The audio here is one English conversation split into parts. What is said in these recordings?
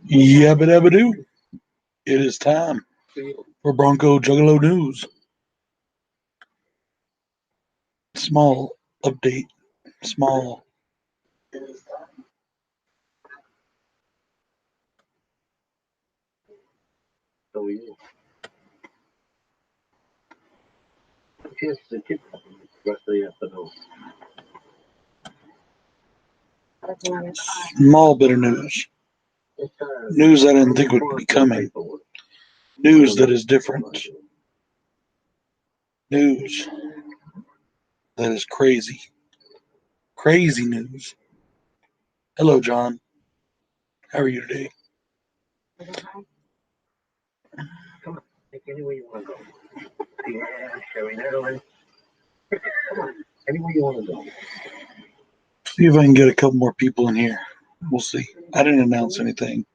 Yabba dabba doo. It is time for Bronco Juggalo News. Small update. Small. So yeah. Here's the tip. Rest of the afternoon. Small bit of news. News I didn't think would be coming. News that is different. News that is crazy. Crazy news. Hello, John. How are you today? Come on, take anywhere you want to go. Yeah, Sherry Netherlands. Come on, anywhere you want to go. See if I can get a couple more people in here. We'll see. I didn't announce anything.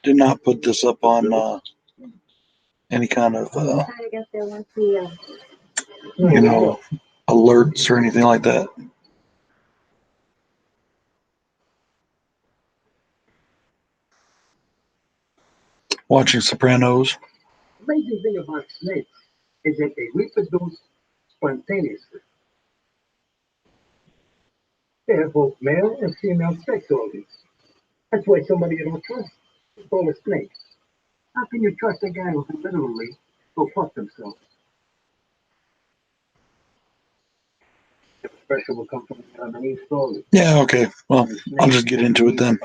Did not put this up on any kind of, alerts or anything like that. Watching Sopranos. The amazing thing about snakes is that they reproduce spontaneously. They have both male and female sex organs. That's why somebody you don't trust is called a snake. How can you trust a guy who can literally go fuck themselves? The special will come from the many stories. Yeah, okay. Well, I'll just get into it then.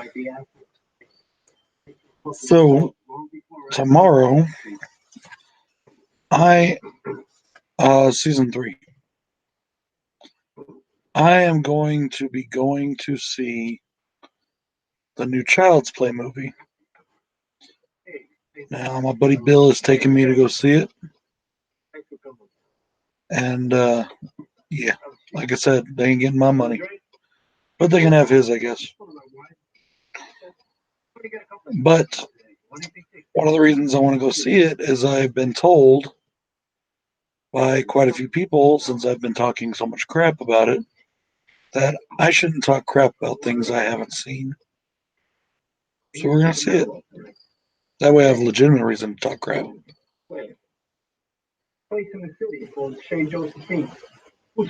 So, tomorrow, season 3. I am going to be going to see the new Child's Play movie. Now, my buddy Bill is taking me to go see it. And, yeah, like I said, they ain't getting my money. But they can have his, I guess. But one of the reasons I want to go see it is I've been told by quite a few people, since I've been talking so much crap about it, that I shouldn't talk crap about things I haven't seen. So we're going to see it. That way I have a legitimate reason to talk crap.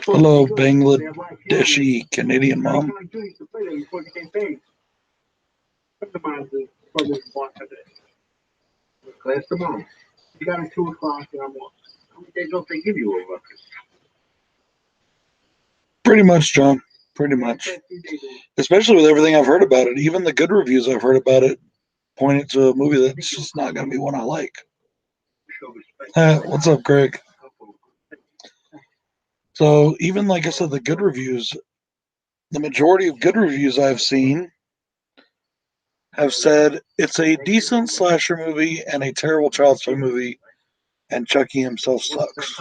Hello, Bangladeshi Canadian mom. Class tomorrow. You got a 2 o'clock and I'm off. How many days off they give you over? Pretty much, John. Pretty much. Especially with everything I've heard about it. Even the good reviews I've heard about it pointed to a movie that's just not going to be one I like. What's up, Greg? So even like I said, the good reviews, the majority of good reviews I've seen have said it's a decent slasher movie and a terrible Child's Play movie, and Chucky himself sucks.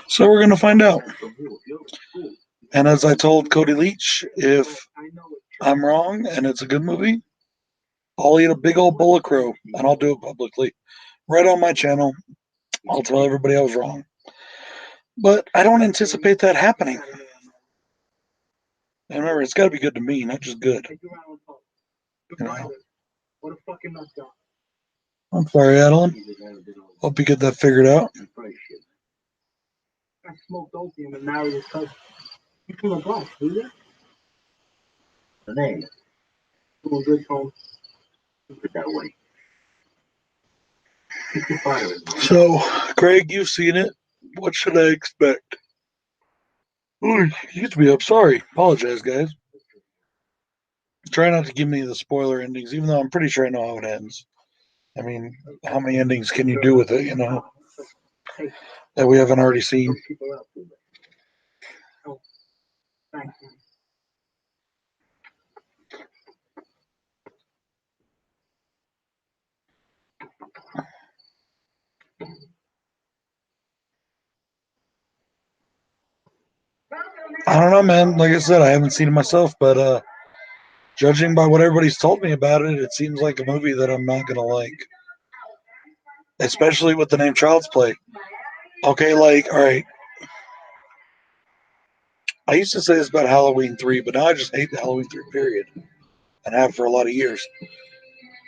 So we're going to find out. And as I told Cody Leach, if I'm wrong and it's a good movie, I'll eat a big old bowl of crow, and I'll do it publicly. Right on my channel, I'll tell everybody I was wrong. But I don't anticipate that happening. And remember, it's got to be good to me, not just good. You know. I'm sorry, Adeline. Hope you get that figured out. I smoked opium and married his cousin. You came a black, do you? The name. Doing good, home. Keep it that way. Keep the fire in there. So, Craig, you've seen it. What should I expect? Oh, excuse me. I'm sorry. Apologize, guys. Try not to give me the spoiler endings, even though I'm pretty sure I know how it ends. I mean, how many endings can you do with it, you know, that we haven't already seen? I don't know, man. Like I said, I haven't seen it myself, but judging by what everybody's told me about it, it seems like a movie that I'm not gonna like, especially with the name Child's Play. Okay, like, all right. I used to say this about Halloween 3, but now I just hate the Halloween 3 period, and have for a lot of years.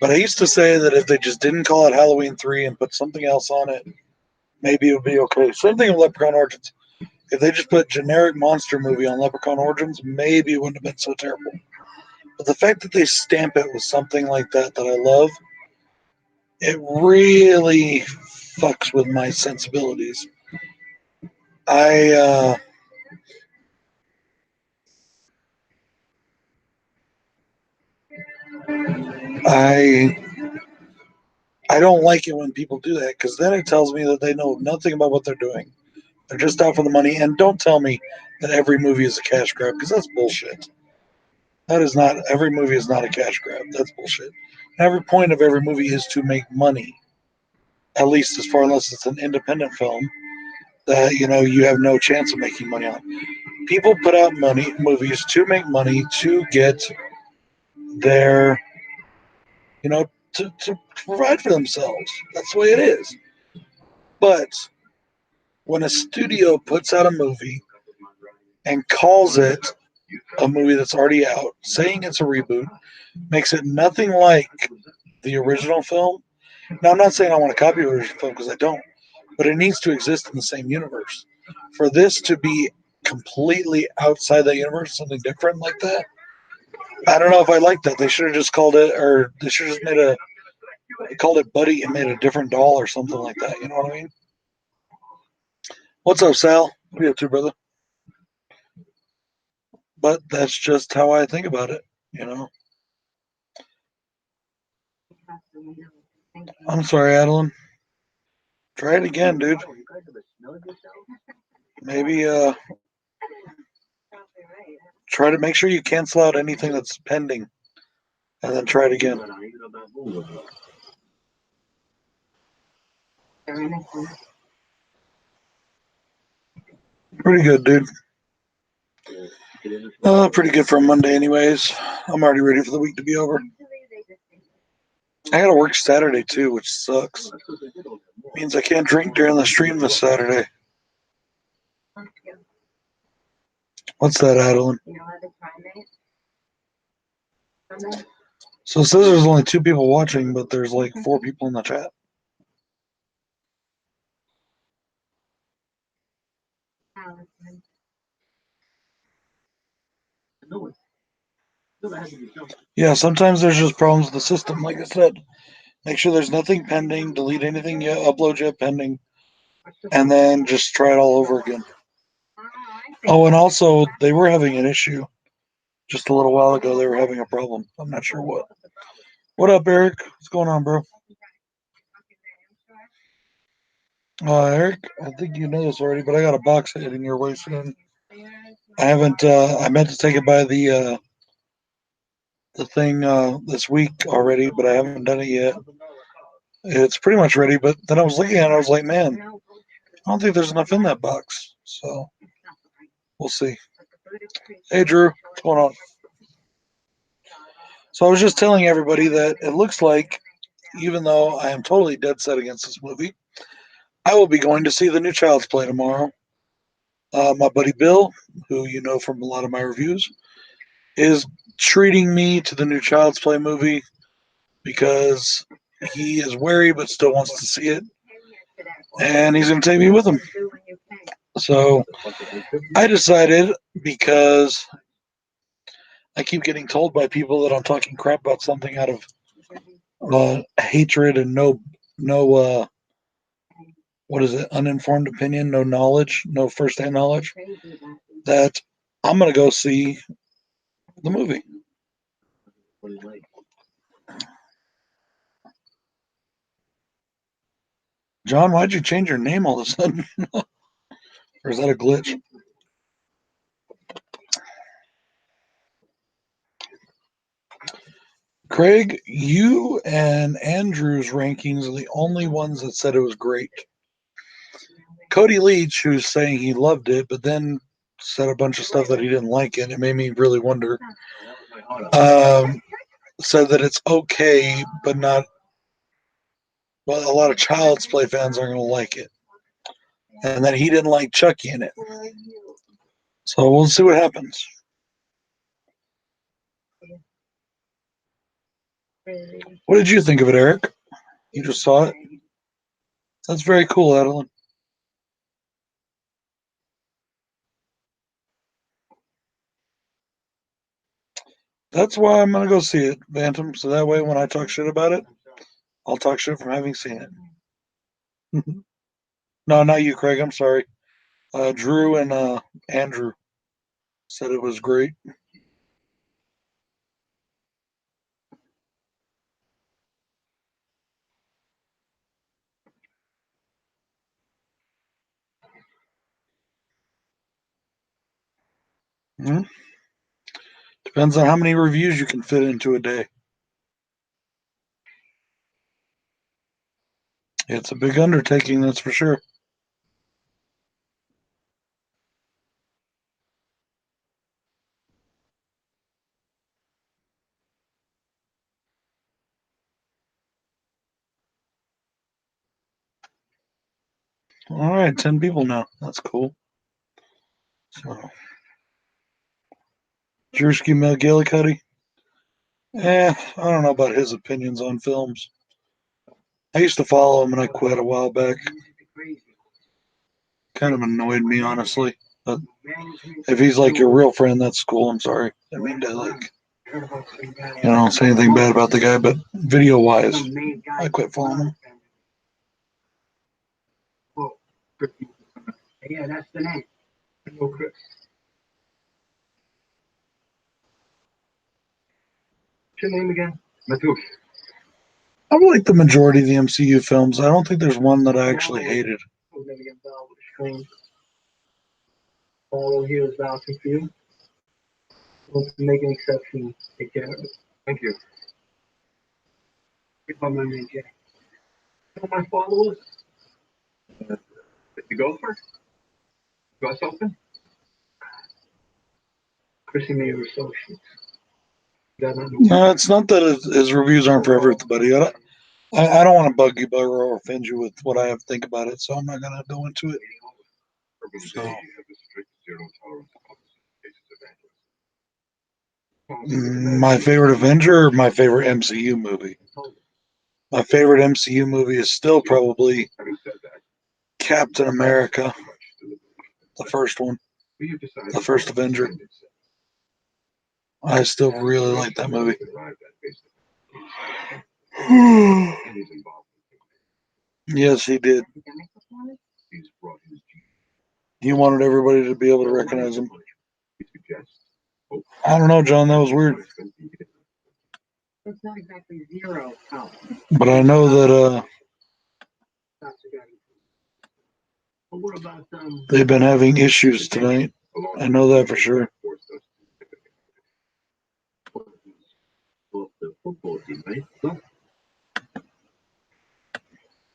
But I used to say that if they just didn't call it Halloween 3 and put something else on it, maybe it would be okay. Same thing with Leprechaun Origins. If they just put generic monster movie on Leprechaun Origins, maybe it wouldn't have been so terrible. But the fact that they stamp it with something like that I love, it really fucks with my sensibilities. I I I don't like it when people do that because then it tells me that they know nothing about what they're doing. They're just out for the money. And don't tell me that every movie is a cash grab because that's bullshit. That is not, every movie is not a cash grab. That's bullshit. Every point of every movie is to make money, at least as far as it's an independent film that, you have no chance of making money on. People put out movies to make money, to get their, to provide for themselves. That's the way it is. But when a studio puts out a movie and calls it a movie that's already out, saying it's a reboot, makes it nothing like the original film. Now, I'm not saying I want to copy the original film because I don't, but it needs to exist in the same universe. For this to be completely outside that universe, something different like that, I don't know if I like that. They should have just called it, or they should have just called it Buddy and made a different doll or something like that. You know what I mean? What's up, Sal? What are you up to, brother? But that's just how I think about it, you know? I'm sorry, Adeline. Try it again, dude. Maybe try to make sure you cancel out anything that's pending and then try it again. Pretty good, dude. Pretty good for a Monday, anyways. I'm already ready for the week to be over. I gotta work Saturday too, which sucks. Means I can't drink during the stream this Saturday. What's that, Adeline? So it says there's only 2 people watching, but there's like 4 people in the chat. Yeah, sometimes there's just problems with the system. Like I said, make sure there's nothing pending, delete anything you upload yet pending, and then just try it all over again. Oh, and also, they were having an issue just a little while ago. They were having a problem. I'm not sure what. What up, Eric? What's going on, bro? Eric, I think you know this already, but I got a box heading your way soon. I haven't. I meant to take it by the thing this week already, but I haven't done it yet. It's pretty much ready, but then I was looking at it, I was like, man, I don't think there's enough in that box. So we'll see. Hey, Drew, what's going on? So I was just telling everybody that it looks like, even though I am totally dead set against this movie, I will be going to see the new Child's Play tomorrow. My buddy Bill, who you know from a lot of my reviews, is treating me to the new Child's Play movie because he is wary but still wants to see it. And he's going to take me with him. So I decided, because I keep getting told by people that I'm talking crap about something out of hatred and no what is it, uninformed opinion, no knowledge, no first-hand knowledge, that I'm going to go see the movie. John, why'd you change your name all of a sudden? Or is that a glitch? Craig, you and Andrew's rankings are the only ones that said it was great. Cody Leach, who's saying he loved it, but then said a bunch of stuff that he didn't like it. It made me really wonder. Said that it's okay, but not. Well, a lot of Child's Play fans aren't going to like it, and that he didn't like Chucky in it. So we'll see what happens. What did you think of it, Eric? You just saw it? That's very cool, Adeline. That's why I'm gonna go see it, Bantam. So that way, when I talk shit about it, I'll talk shit from having seen it. No, not you, Craig. I'm sorry. Drew and Andrew said it was great. Mhm. Depends on how many reviews you can fit into a day. It's a big undertaking, that's for sure. All right, 10 people now. That's cool. So, Drewski McGillicuddy. I don't know about his opinions on films. I used to follow him and I quit a while back. Kind of annoyed me, honestly. But if he's like your real friend, that's cool. I'm sorry. I mean to say anything bad about the guy, but video wise, I quit following him. Yeah, that's the name. No, Chris. What's your name again? Matush. I like the majority of the MCU films. I don't think there's one that I actually hated. All here is vouching for you. Don't make an exception. Take care of it. Thank you. If I'm my name, Jay. You know my followers? The gopher? Gus open? Chrissy Mayer Associates. No, it's not that his reviews aren't for everybody. I don't want to bug you, bug or offend you with what I have to think about it, so I'm not going to go into it. So, my favorite Avenger or my favorite MCU movie? My favorite MCU movie is still probably Captain America, the first one, the first Avenger. I still really like that movie. Yes, he did. He wanted everybody to be able to recognize him. I don't know, John. That was weird. That's not exactly zero. But I know that What about they've been having issues tonight. I know that for sure. the football team, right? No.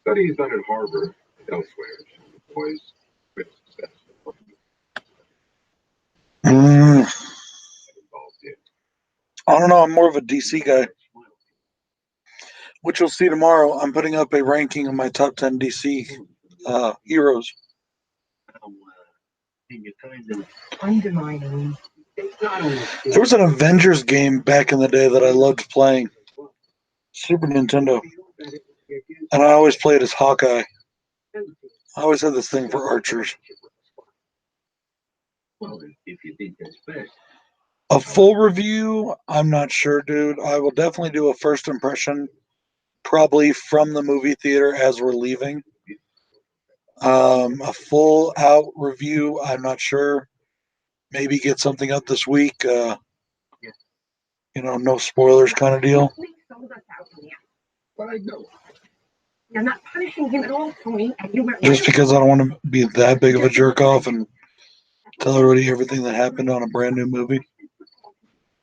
Studies done at Harvard and elsewhere show the boys with success Mm, involved in. I don't know. I'm more of a DC guy, which you'll see tomorrow. I'm putting up a ranking of my top 10 DC heroes. And you're kind of undermining. There was an Avengers game back in the day that I loved playing, Super Nintendo, and I always played as Hawkeye. I always had this thing for archers. Well, if you think that's best. A full review, I'm not sure, dude. I will definitely do a first impression, probably from the movie theater as we're leaving. A full out review, I'm not sure. Maybe get something up this week. No spoilers kind of deal. But I know. You're not punishing him at all, Tony. And you went Just because I don't want to be that big of a jerk off and tell everybody everything that happened on a brand new movie.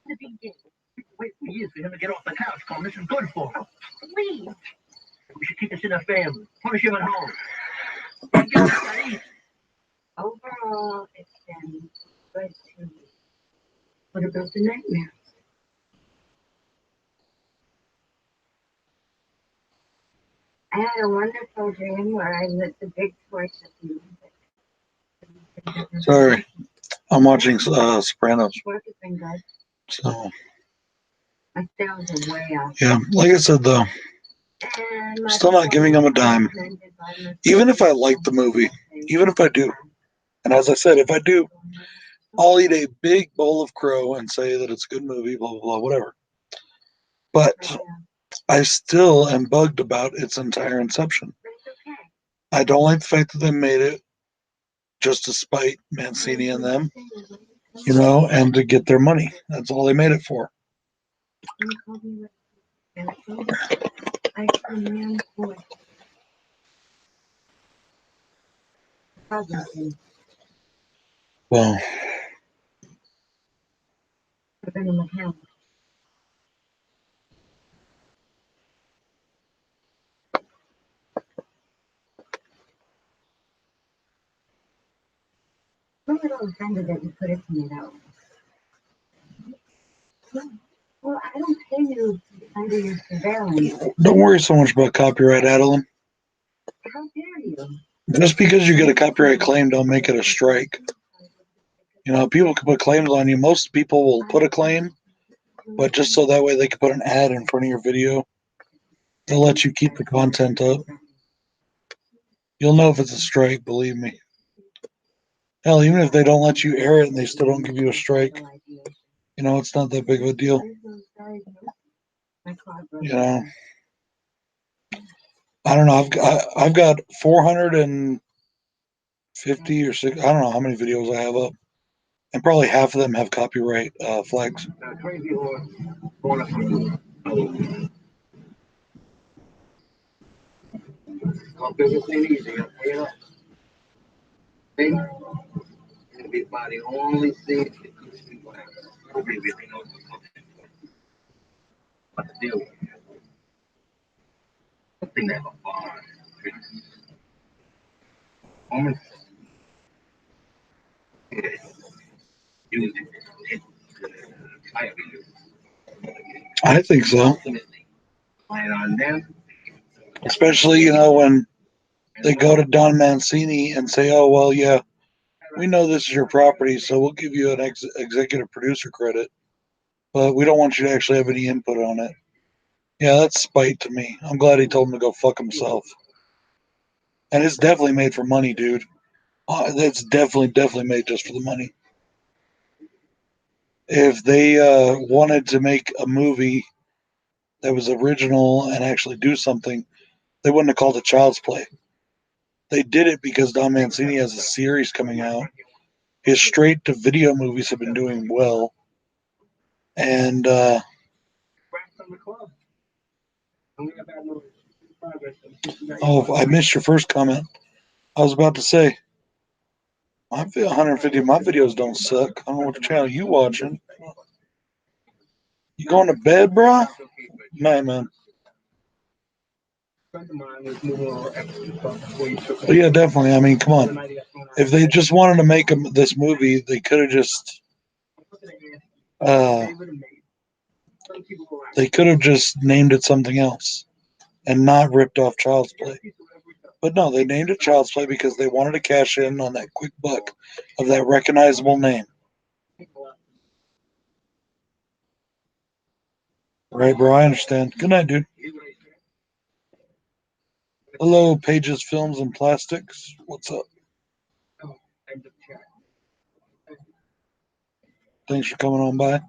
Wait for years for him to get off the couch, Cole. This is good for him. Please. We should keep this in the family. Punish him at home. Don't get that easy. Overall, it's been good to me. What about the nightmare? I had a wonderful dream where I lit the big torch of you. Sorry, I'm watching Sopranos. Work has been good. So My sales are way up. Yeah, like I said though, And still not giving them a dime. Even if I like the movie, even if I do, and as I said, if I do, I'll eat a big bowl of crow and say that it's a good movie, blah blah blah, whatever. But I still am bugged about its entire inception. I don't like the fact that they made it just to spite Mancini and them, and to get their money. That's all they made it for. Well, I'm a little offended that you put it to me that way. Well, I don't pay you under your surveillance. don't worry so much about copyright, Adeline. How dare you? Just because you get a copyright claim, don't make it a strike. People can put claims on you. Most people will put a claim, but just so that way they can put an ad in front of your video. They'll let you keep the content up. You'll know if it's a strike, believe me. Hell, even if they don't let you air it and they still don't give you a strike, it's not that big of a deal. I don't know. I've got 450 or 6. I don't know how many videos I have up, and probably half of them have copyright flags. Everybody only sees the good people have. Nobody really knows what to deal with. I think they have a bar. Almost I think so. and on them, Especially, when they go to Don Mancini and say, "Oh, well, yeah, we know this is your property, so we'll give you an executive producer credit, but we don't want you to actually have any input on it." Yeah, that's spite to me. I'm glad he told him to go fuck himself. And it's definitely made for money, dude. That's definitely made just for the money. If they wanted to make a movie that was original and actually do something, they wouldn't have called it Child's Play. They did it because Don Mancini has a series coming out. His straight-to-video movies have been doing well. And, oh, I missed your first comment. I was about to say, I feel 150 of my videos don't suck. I don't know what channel you watching. You going to bed, bro? Man. But yeah, definitely. I mean, come on. If they just wanted to make this movie, they could have just named it something else and not ripped off Child's Play. But no, they named it Child's Play because they wanted to cash in on that quick buck of that recognizable name. Right, bro? I understand. Good night, dude. Hello, Pages Films and Plastics. What's up? Thanks for coming on by.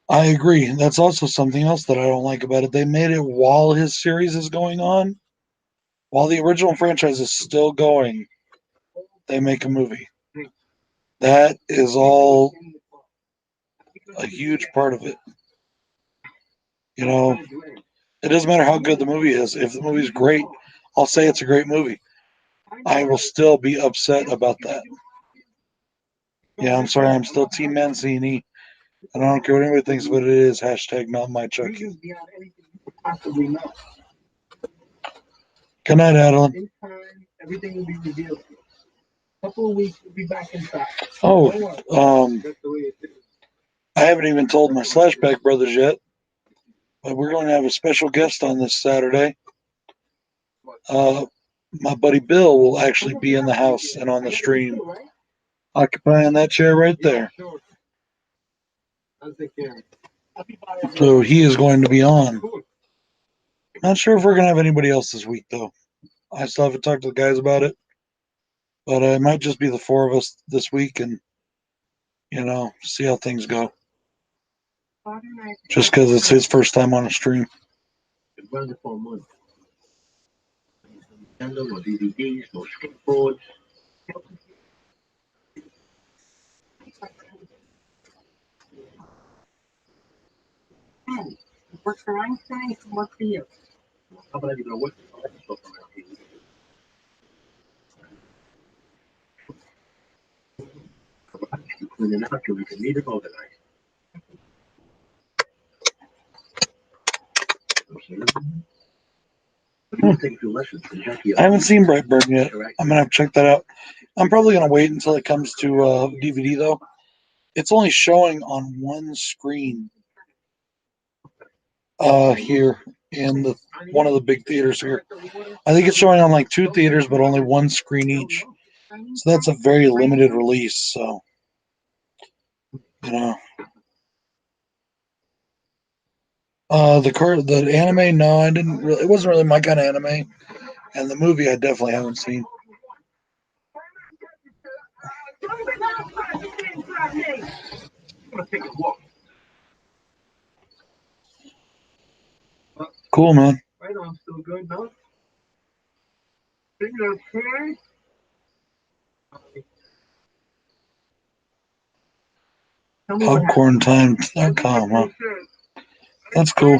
I agree. That's also something else that I don't like about it. They made it while his series is going on. While the original franchise is still going, they make a movie. That is all a huge part of it. It doesn't matter how good the movie is. If the movie's great, I'll say it's a great movie. I will still be upset about that. Yeah, I'm sorry. I'm still Team Mancini. And I don't care what anybody thinks, but it is hashtag not my Chucky. Good night, Adeline. everything will be revealed. A couple of weeks, we'll be back inside. Oh, I haven't even told my Slashback brothers yet. But we're going to have a special guest on this Saturday. My buddy Bill will actually be in the house and on the stream, occupying that chair right there. So he is going to be on. Not sure if we're going to have anybody else this week, though. I still haven't talked to the guys about it. But it might just be the four of us this week and, see how things go. Just because it's his first time on a stream. Work for Einstein, work for you. How about I know what stuff around here? You clean it out till we can meet it overnight. I haven't seen Brightburn yet. I'm gonna have to check that out. I'm probably gonna wait until it comes to DVD though. It's only showing on one screen here in the one of the big theaters here. I think it's showing on like two theaters, but only one screen each. So that's a very limited release. So the anime, no, I didn't really. It wasn't really my kind of anime, and the movie I definitely haven't seen. Cool, man. Right on, still good, no? Popcorntime.com, huh? That's cool.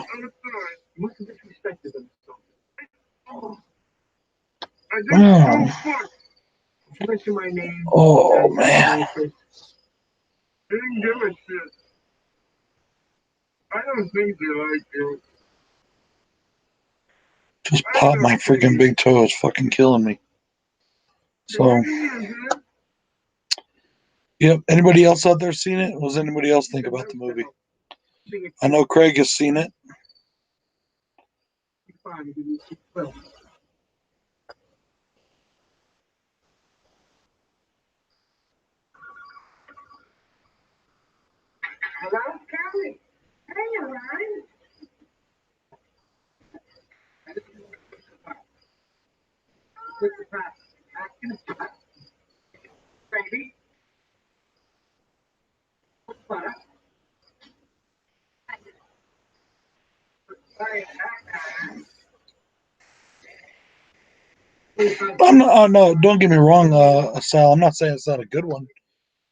Mm. Oh, man. I don't think they like you. Just pop my freaking big toe. It's fucking killing me. So, yep. Anybody else out there seen it? What does anybody else think about the movie? I know Craig has seen it. Hello, Kelly. Hey, Ryan. Baby. I'm not. Oh, no, don't get me wrong, Sal. I'm not saying it's not a good one.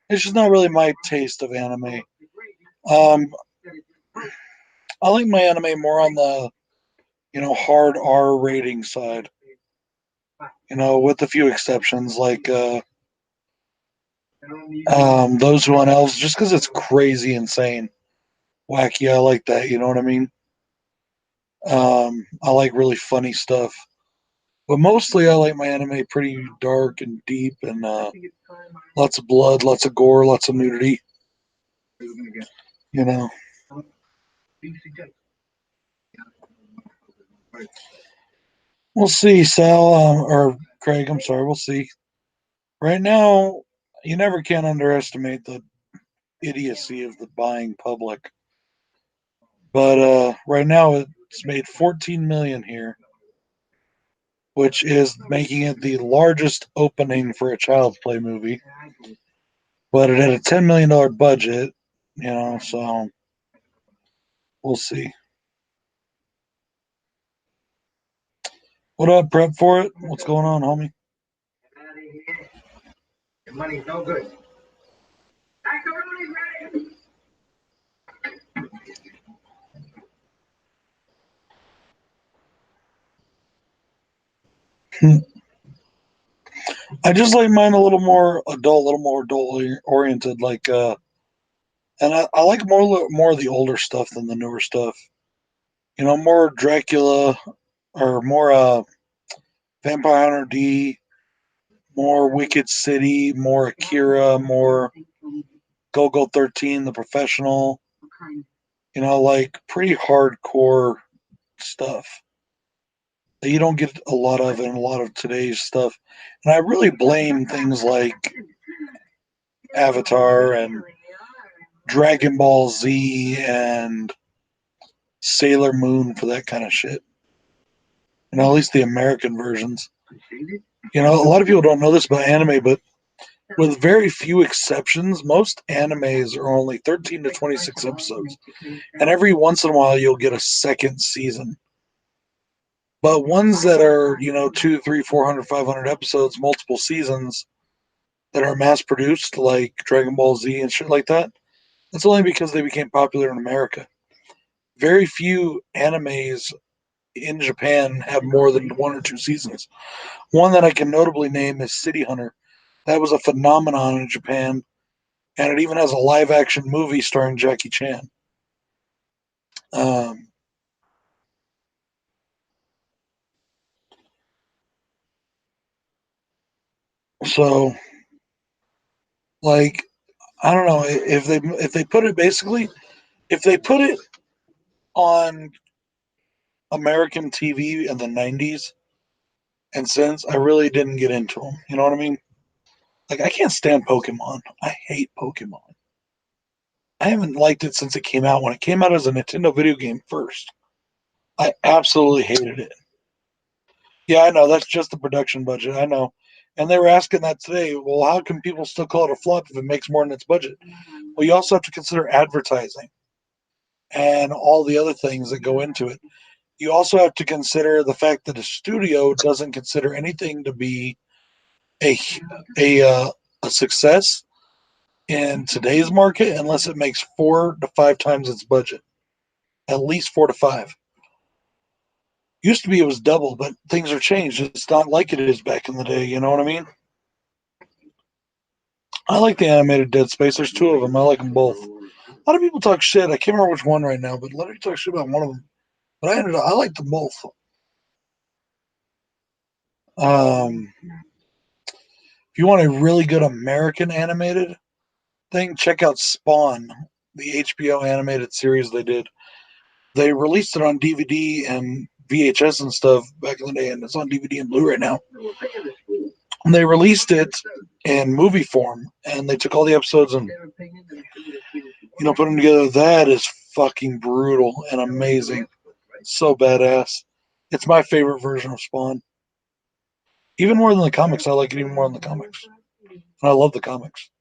It's just not really my taste of anime. Um, I like my anime more on the, hard R rating side. With a few exceptions, like those one elves, just because it's crazy, insane, wacky. I like that. You know what I mean? I like really funny stuff, but mostly I like my anime pretty dark and deep, and lots of blood, lots of gore, lots of nudity. You know. We'll see, Sal, or Craig. I'm sorry. We'll see. Right now, you never can underestimate the idiocy of the buying public. But right now, it's made 14 million here, which is making it the largest opening for a Child's Play movie. But it had a $10 million budget, so we'll see. What up, prep for it? What's going on, homie? Your money's no good. I just like mine a little more adult oriented. Like, and I like more of the older stuff than the newer stuff. More Dracula or more Vampire Hunter D, more Wicked City, more Akira, more Go-Go 13, The Professional. like pretty hardcore stuff that you don't get a lot of in a lot of today's stuff. And I really blame things like Avatar and Dragon Ball Z and Sailor Moon for that kind of shit. At least the American versions. A lot of people don't know this about anime, but with very few exceptions, most animes are only 13 to 26 episodes. And every once in a while, you'll get a second season. But ones that are, 2, 3, 400, 500 episodes, multiple seasons that are mass produced, like Dragon Ball Z and shit like that, that's only because they became popular in America. Very few animes in Japan have more than 1 or 2 seasons. One that I can notably name is City Hunter. That was a phenomenon in Japan, and it even has a live action movie starring Jackie Chan. Um, so, like, I don't know if they put it basically if they put it on American TV in the '90s and since, I really didn't get into them. You know what I mean? Like, I can't stand Pokemon. I hate Pokemon. I haven't liked it since it came out. When it came out as a Nintendo video game first, I absolutely hated it. Yeah, I know. That's just the production budget. I know. And they were asking that today. Well, how can people still call it a flop if it makes more than its budget? Well, you also have to consider advertising and all the other things that go into it. You also have to consider the fact that a studio doesn't consider anything to be a a a success in today's market unless it makes 4 to 5 times its budget, at least 4 to 5. Used to be it was double, but things are changed. It's not like it is back in the day. You know what I mean? I like the animated Dead Space. There's 2 of them. I like them both. A lot of people talk shit. I can't remember which one right now, but a lot of people talk shit about one of them. But I like them both. If you want a really good American animated thing, check out Spawn, the HBO animated series they did. They released it on DVD and VHS and stuff back in the day, and it's on DVD and Blu-ray now. And they released it in movie form, and they took all the episodes and put them together. That is fucking brutal and amazing. So badass. It's my favorite version of Spawn. Even more than the comics. I like it even more than the comics. And I love the comics.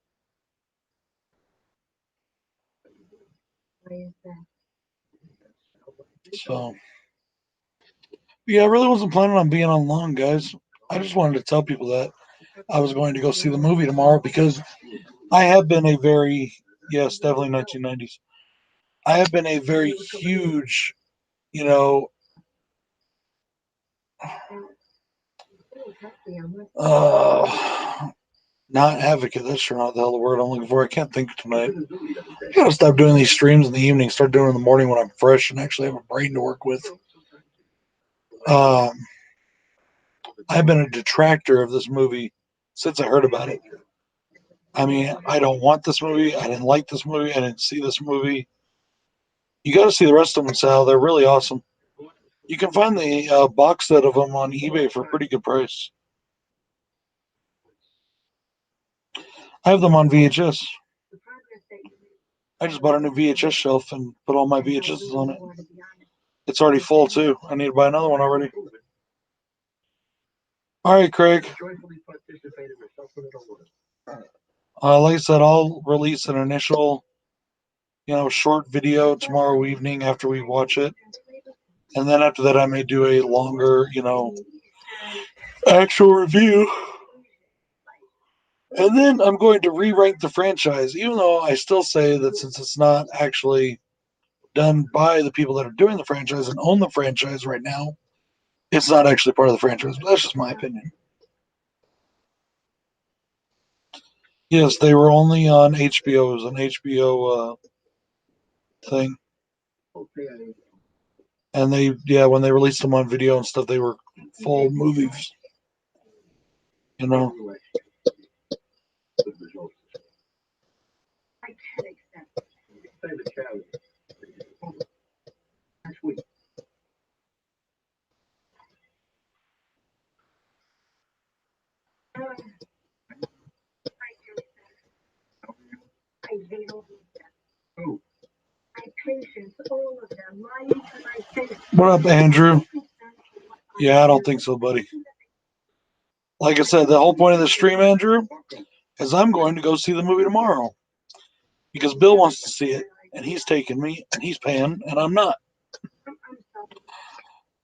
So, yeah, I really wasn't planning on being on long, guys. I just wanted to tell people that I was going to go see the movie tomorrow because I have been a very, yes, definitely 1990s. I have been a very huge, you know, uh, not advocate. That's sure not the hell the word I'm looking for. I can't think tonight. I gotta stop doing these streams in the evening. Start doing it in the morning when I'm fresh and actually have a brain to work with. Um, I've been a detractor of this movie since I heard about it. I mean, I don't want this movie. I didn't like this movie. I didn't see this movie. You got to see the rest of them, Sal. They're really awesome. You can find the box set of them on eBay for a pretty good price. I have them on VHS. I just bought a new VHS shelf and put all my VHSs on it. It's already full too. I need to buy another one already. All right, Craig. Like I said, I'll release an initial, short video tomorrow evening after we watch it, and then after that, I may do a longer, actual review. And then I'm going to rewrite the franchise, even though I still say that since it's not actually done by the people that are doing the franchise and own the franchise right now, it's not actually part of the franchise. But that's just my opinion. Yes, they were only on HBO. It was an HBO thing. And when they released them on video and stuff, they were full movies. You know. I hate all of them. Who? My patients, all of them, lying to my face. What up, Andrew? Yeah, I don't think so, buddy. Like I said, the whole point of the stream, Andrew, is I'm going to go see the movie tomorrow because Bill wants to see it, and he's taking me, and he's paying, and I'm not.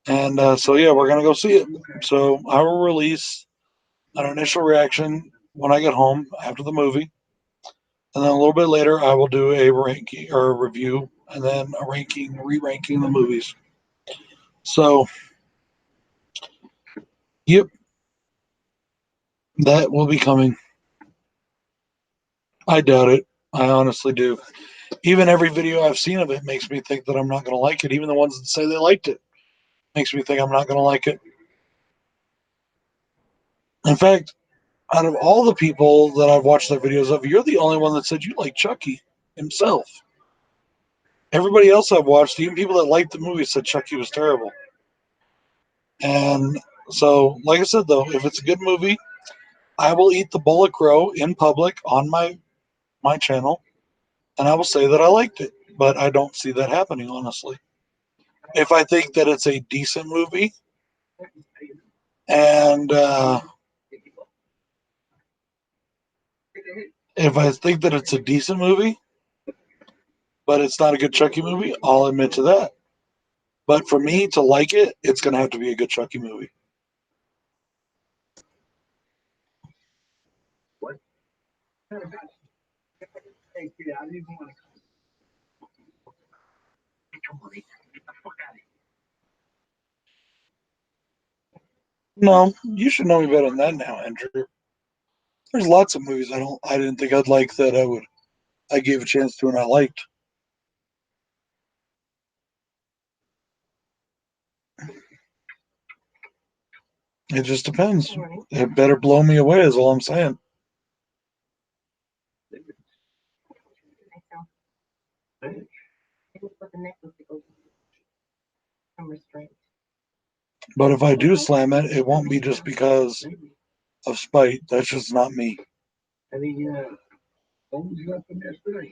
And so, yeah, we're going to go see it. So I will release an initial reaction when I get home after the movie. And then a little bit later, I will do a ranking or a review and then a ranking, re-ranking the movies. So, yep, that will be coming. I doubt it. I honestly do. Even every video I've seen of it makes me think that I'm not going to like it. Even the ones that say they liked it makes me think I'm not going to like it. In fact, out of all the people that I've watched their videos of, you're the only one that said you like Chucky himself. Everybody else I've watched, even people that liked the movie, said Chucky was terrible. And so, like I said, though, if it's a good movie, I will eat the bowl of crow in public on my channel, and I will say that I liked it. But I don't see that happening, honestly. If I think that it's a decent movie, and if I think that it's a decent movie, but it's not a good Chucky movie, I'll admit to that. But for me to like it, it's going to have to be a good Chucky movie. What? Hey, kid, I didn't even want to come. Come on, get the fuck out of here. No, you should know me better than that now, Andrew. There's lots of movies I didn't think I'd like that I gave a chance to and I liked. It just depends. It better blow me away is all I'm saying. But if I do slam it, it won't be just because of spite. That's just not me. Any bones left from yesterday?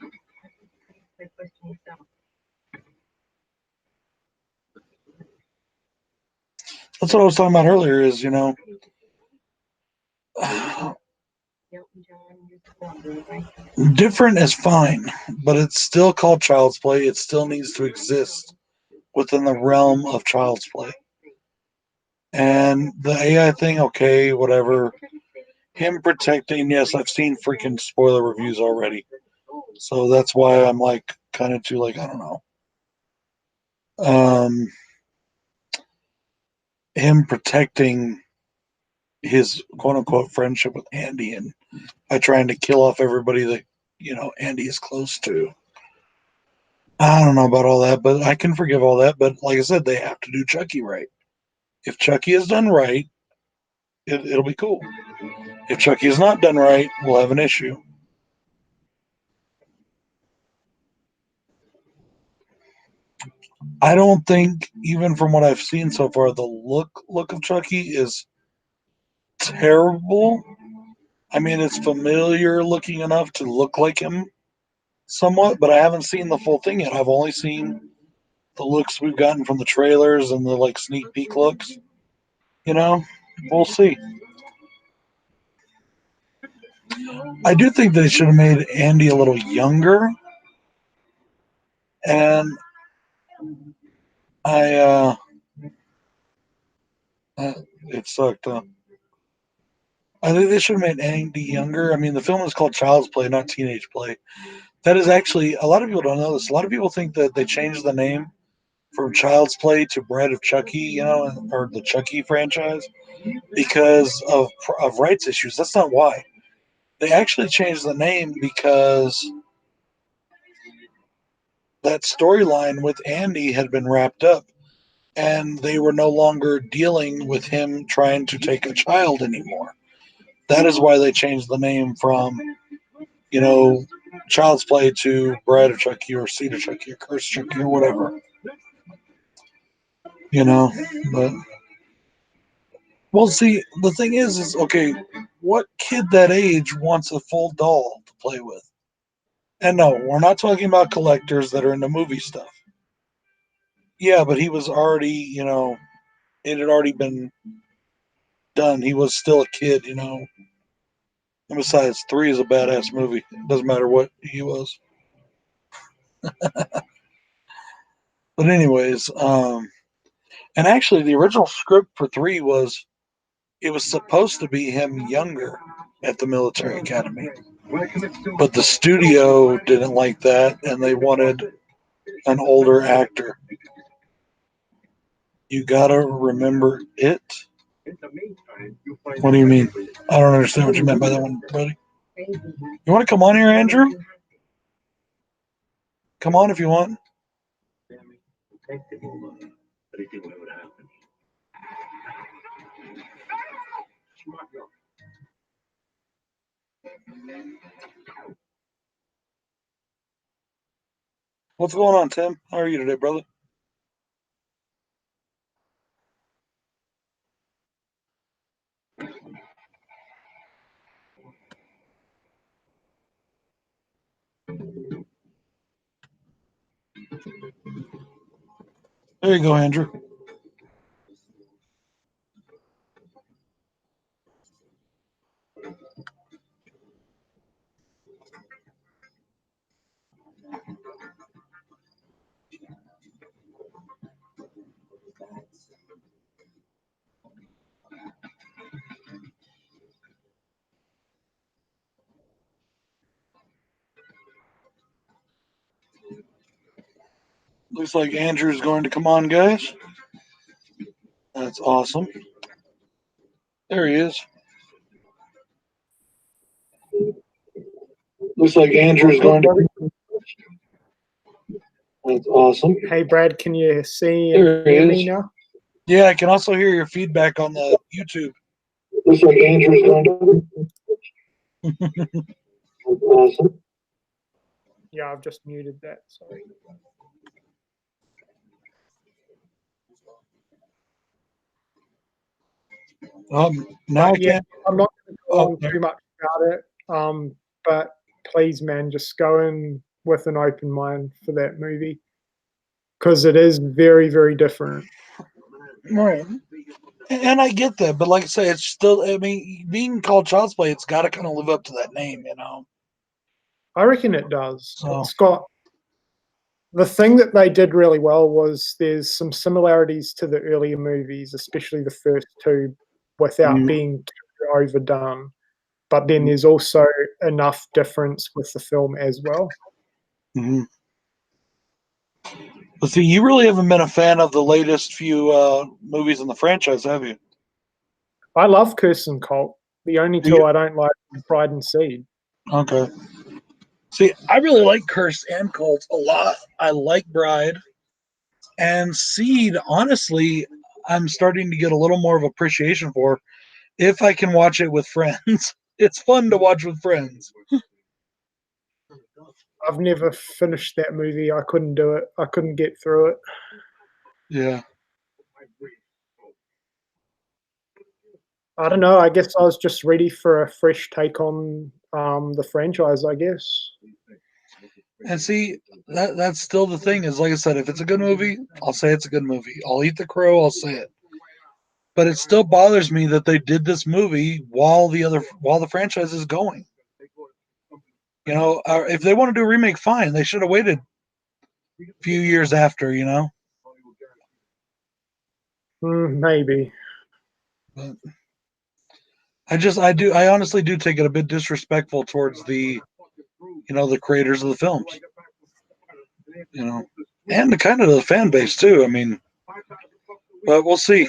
That's what I was talking about earlier is, different is fine, but it's still called child's play. It still needs to exist within the realm of child's play. And the AI thing, okay, whatever. Him protecting, yes, I've seen freaking spoiler reviews already. So that's why I'm like kind of too like, I don't know. Him protecting his quote unquote friendship with Andy and by trying to kill off everybody that, Andy is close to. I don't know about all that, but I can forgive all that. But like I said, they have to do Chucky right. If Chucky is done right, it'll be cool. If Chucky is not done right, we'll have an issue. I don't think, even from what I've seen so far, the look of Chucky is terrible. I mean, it's familiar looking enough to look like him somewhat, but I haven't seen the full thing yet. I've only seen the looks we've gotten from the trailers and the like sneak peek looks. We'll see. I do think they should have made Andy a little younger, and I it sucked. I think they should have made Andy younger. I mean, the film is called Child's Play, not Teenage Play. That is actually a lot of people don't know this. A lot of people think that they changed the name from Child's Play to Bride of Chucky, or the Chucky franchise because of rights issues. That's not why. They actually changed the name because that storyline with Andy had been wrapped up and they were no longer dealing with him trying to take a child anymore. That is why they changed the name from, Child's Play to Bride of Chucky or Seed of Chucky or Curse Chucky or whatever. But we'll see. The thing is okay, what kid that age wants a full doll to play with? And no, we're not talking about collectors that are into movie stuff. Yeah, but he was already, it had already been done. He was still a kid. And besides, 3 is a badass movie. Doesn't matter what he was. But anyways, and actually the original script for 3 was it was supposed to be him younger at the military academy. But the studio didn't like that and they wanted an older actor. You gotta remember it. What do you mean? I don't understand what you meant by that one, buddy. You want to come on here, Andrew? Come on if you want. What's going on, Tim? How are you today, brother? There you go, Andrew. Looks like Andrew's going to come on, guys. That's awesome. There he is. Looks like Andrew's going to. That's awesome. Hey, Brad, can you see There and hear he me is. now? Yeah, I can also hear your feedback on the YouTube. Looks like Andrew's going to. That's awesome. Yeah, I've just muted that. Sorry. Now I Yeah, can't. I'm not going to go on Okay. too much about it. But please, man, just go in with an open mind for that movie because it is very, very different. Right. And I get that, but like I say, it's still, I mean, being called Child's Play, it's got to kind of live up to that name. I reckon it does. So, It's got the thing that they did really well was there's some similarities to the earlier movies, especially the first two, without being too overdone. But then there's also enough difference with the film as well. mhm. But see, you really haven't been a fan of the latest few movies in the franchise, have you? I love Curse and Cult. The only Do two you? I don't like are Pride and Seed. Okay. See, I really like Curse and Cult a lot. I like Bride and Seed. Honestly, I'm starting to get a little more of appreciation for if I can watch it with friends. It's fun to watch with friends. I've never finished that movie. I couldn't do it. I couldn't get through it. Yeah. I don't know. I guess I was just ready for a fresh take on the franchise, I guess. And see, that's still the thing is, like I said, if it's a good movie, I'll say it's a good movie. I'll eat the crow, I'll say it. But it still bothers me that they did this movie while the franchise is going. If they want to do a remake, fine. They should have waited a few years after. Maybe. But I honestly do take it a bit disrespectful towards the creators of the films. And the kind of the fan base too. I mean, but we'll see.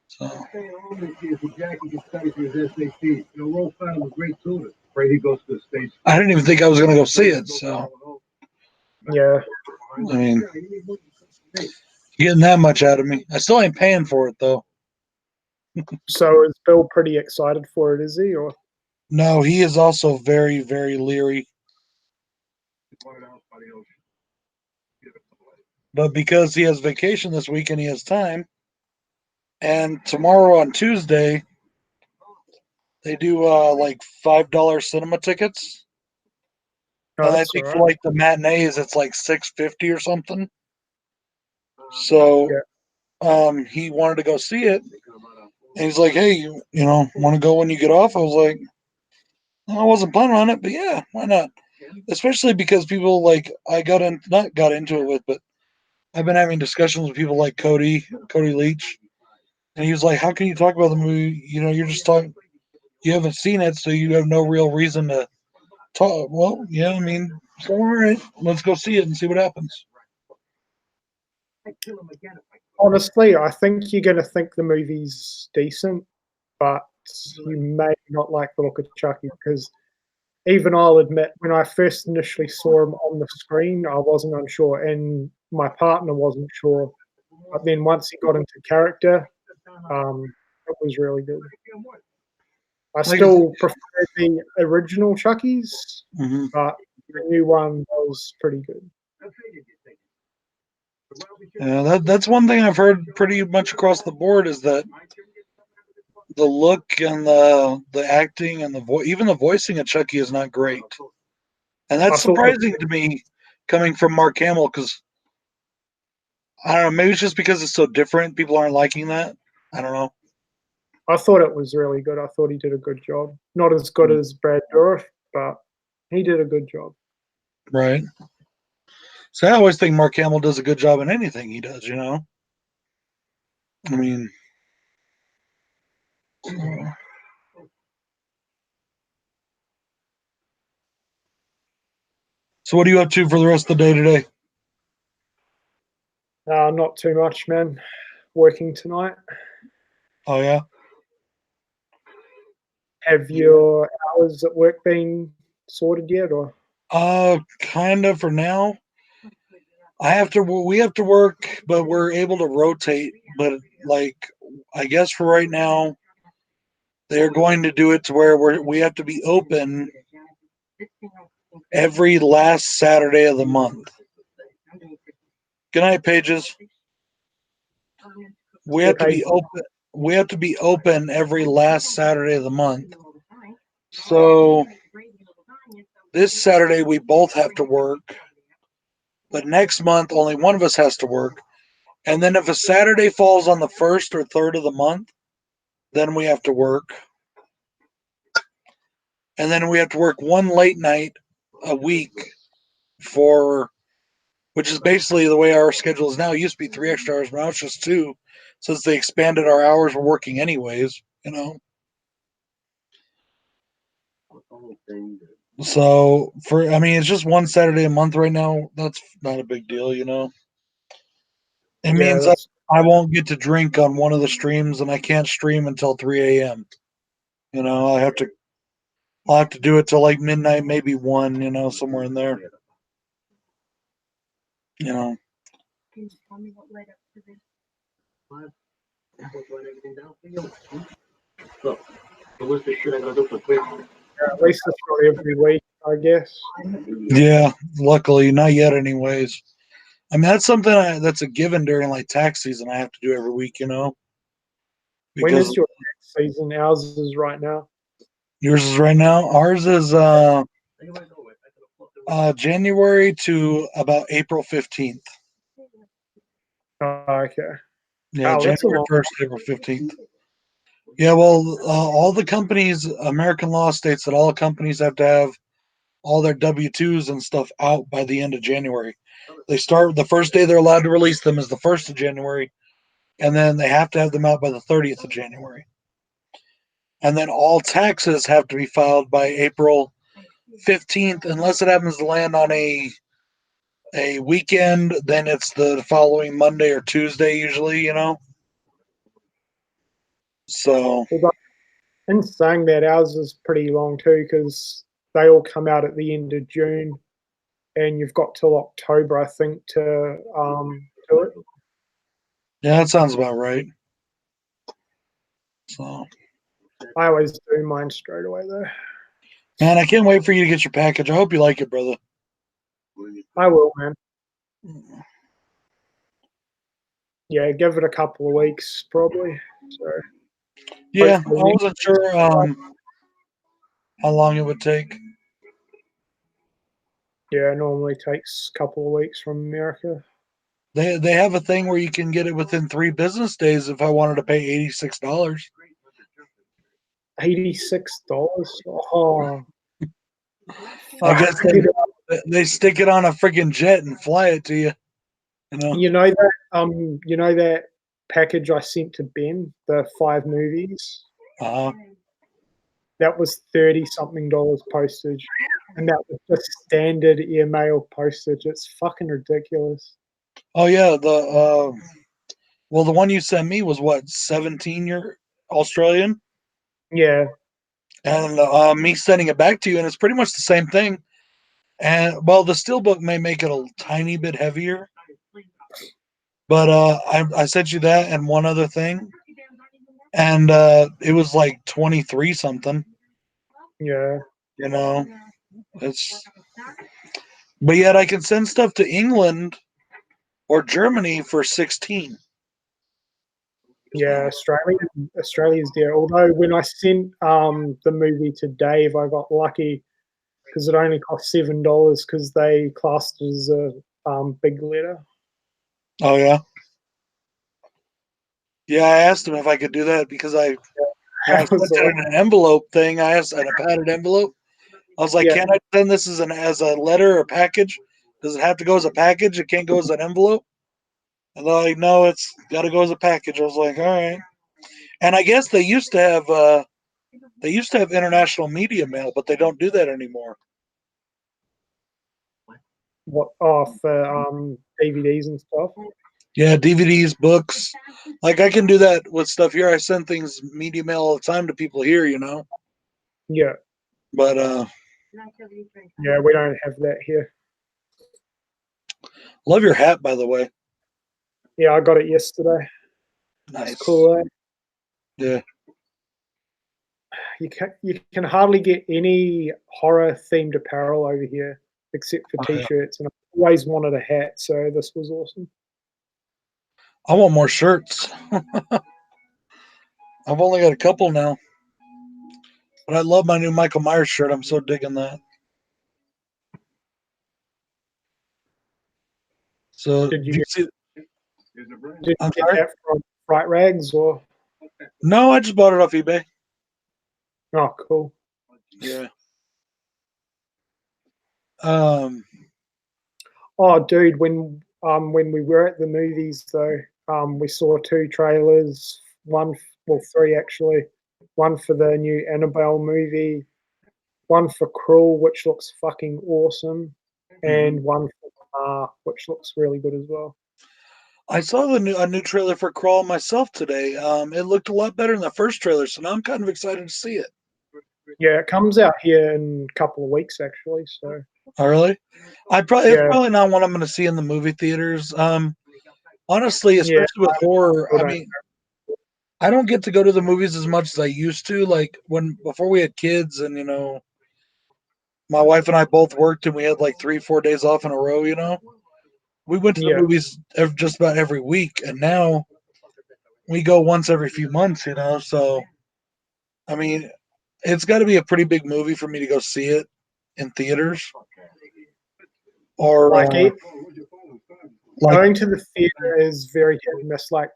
So I didn't even think I was going to go see it. So Yeah. I mean, getting that much out of me. I still ain't paying for it though. So is Bill pretty excited for it, is he? Or No, he is also very, very leery. But because he has vacation this week and he has time, and tomorrow on Tuesday, They do like $5 cinema tickets, Oh, and I that's all think for right. like the matinees it's like $6.50 or something. So he wanted to go see it, and he's like, "Hey, you know, want to go when you get off?" I was like, "I wasn't planning on it, but yeah, why not?" Especially because people like I got in, not got into it with, but I've been having discussions with people like Cody Leach, and he was like, "How can you talk about the movie? You know, you're just talking. You haven't seen it, so you have no real reason to talk." Well, yeah, I mean, so all right, let's go see it and see what happens. Honestly, I think you're gonna think the movie's decent, but you may not like the look of Chucky because even I'll admit when I first initially saw him on the screen, I wasn't unsure, and my partner wasn't sure. But then once he got into character, it was really good. I Like, I still prefer the original Chucky's, mm-hmm. but the new one was pretty good. Yeah, that's one thing I've heard pretty much across the board is that the look and the acting and even the voicing of Chucky is not great, and I that's thought surprising to me coming from Mark Hamill because I don't know, maybe it's just because it's so different. People aren't liking that. I don't know. I thought it was really good. I thought he did a good job. Not as good as Brad Dourif, but he did a good job. Right. So I always think Mark Hamill does a good job in anything he does. You know. I mean. So what are you up to for the rest of the day today? Not too much, man. Working tonight. Oh yeah. Have your hours at work been sorted yet, or? Kind of for now. I have to. We have to work, but we're able to rotate. But like, I guess for right now, they're going to do it to where we have to be open every last Saturday of the month. Good night, Pages. We have to Okay. be open. We have to be open every last Saturday of the month. So this Saturday we both have to work, but next month only one of us has to work. And then if a Saturday falls on the first or third of the month, then we have to work. And then we have to work one late night a week for, which is basically the way our schedule is now. It used to be 3 extra hours, but now it's just two, since they expanded our hours we're working anyways, you know. So I mean, it's just one Saturday a month right now. That's not a big deal, you know. It Yeah, means that's I won't get to drink on one of the streams, and I can't stream until 3 a.m. You know, I'll have to do it till like midnight, maybe one. You know, somewhere in there. You know. Can you tell me what led up to this? at least it's not every week, I guess. Yeah. Luckily, not yet. Anyways. I mean, that's something that's a given during like tax season. I have to do every week. You know. When Because is your next season? Ours is right now. yours is right now. Ours is January to about April 15th. Oh, okay. Yeah, Oh, that's a January long. 1st, April 15th. Yeah, well, all the companies, American law states that all companies have to have all their W 2s and stuff out by the end of January. They start the first day they're allowed to release them is the 1st of January, and then they have to have them out by the 30th of January. And then all taxes have to be filed by April 15th, unless it happens to land on a weekend, then it's the following Monday or Tuesday usually, you know. So Well, in saying that, ours is pretty long too because they all come out at the end of June, and you've got till October, I think, to do it. yeah, that sounds about right. So I always do mine straight away though. man, I can't wait for you to get your package. I hope you like it, brother. I will, man. Yeah, give it a couple of weeks probably. So Yeah, I hopefully wasn't sure. how long it would take. Yeah, it normally takes a couple of weeks from America. They have a thing where you can get it within 3 business days if I wanted to pay $86. $86. Oh, I guess fuck it. they stick it on a freaking jet and fly it to you. You know. You know that package I sent to Ben, the 5 movies? Uh-huh. That was 30 something dollars postage. And that was just standard email postage. It's fucking ridiculous. Oh yeah, the one you sent me was what, 17 year Australian, Yeah, and me sending it back to you, and it's pretty much the same thing. And well, the steelbook may make it a tiny bit heavier, but I sent you that and one other thing, and it was like 23 something. yeah, You know, it's but yet I can send stuff to England or Germany for 16. yeah. Australia's there. Although when I sent the movie to Dave, I got lucky because it only cost $7 because they classed it as a big letter. Oh yeah, yeah. I asked him if I could do that because when I That sent was it all. in an envelope thing, I asked in a padded envelope. I was like, Yeah, "Can I send this as a letter or package? Does it have to go as a package? It can't go as an envelope?" And they're like, "No, it's got to go as a package." I was like, "All right." And I guess they used to have international media mail, but they don't do that anymore. what? Oh, for DVDs and stuff. Yeah, DVDs, books. Like I can do that with stuff here. I send things media mail all the time to people here, you know. Yeah, But yeah. We don't have that here. love your hat, by the way. Yeah, I got it yesterday. It's Nice. cool. Eh? Yeah. You can hardly get any horror themed apparel over here except for Oh, yeah. t-shirts, and I always wanted a hat, so this was awesome. I want more shirts. I've only got a couple now, but I love my new Michael Myers shirt. I'm so digging that. So, Did do you you get, see? did I'm you get sorry. that from Fright Rags or? No, I just bought it off eBay. Oh, cool. Yeah. Um. Oh, dude, when we were at the movies though, we saw 2 trailers. Well, 3 actually. One for the new Annabelle movie, one for Cruel, which looks fucking awesome, and one for which looks really good as well. I saw a new trailer for Crawl myself today. It looked a lot better than the first trailer, so now I'm kind of excited to see it. Yeah, it comes out here in a couple of weeks actually. So Oh, really? It's yeah, probably not one I'm going to see in the movie theaters. Honestly, yeah, especially with horror. I I don't. mean, I don't get to go to the movies as much as I used to. Like before we had kids, and my wife and I both worked, and we had like 3, 4 days off in a row. We went to the Yeah, movies just about every week, and now we go once every few months. So I mean, it's got to be a pretty big movie for me to go see it in theaters, or like it, like. going to the theater is very hit and miss. Like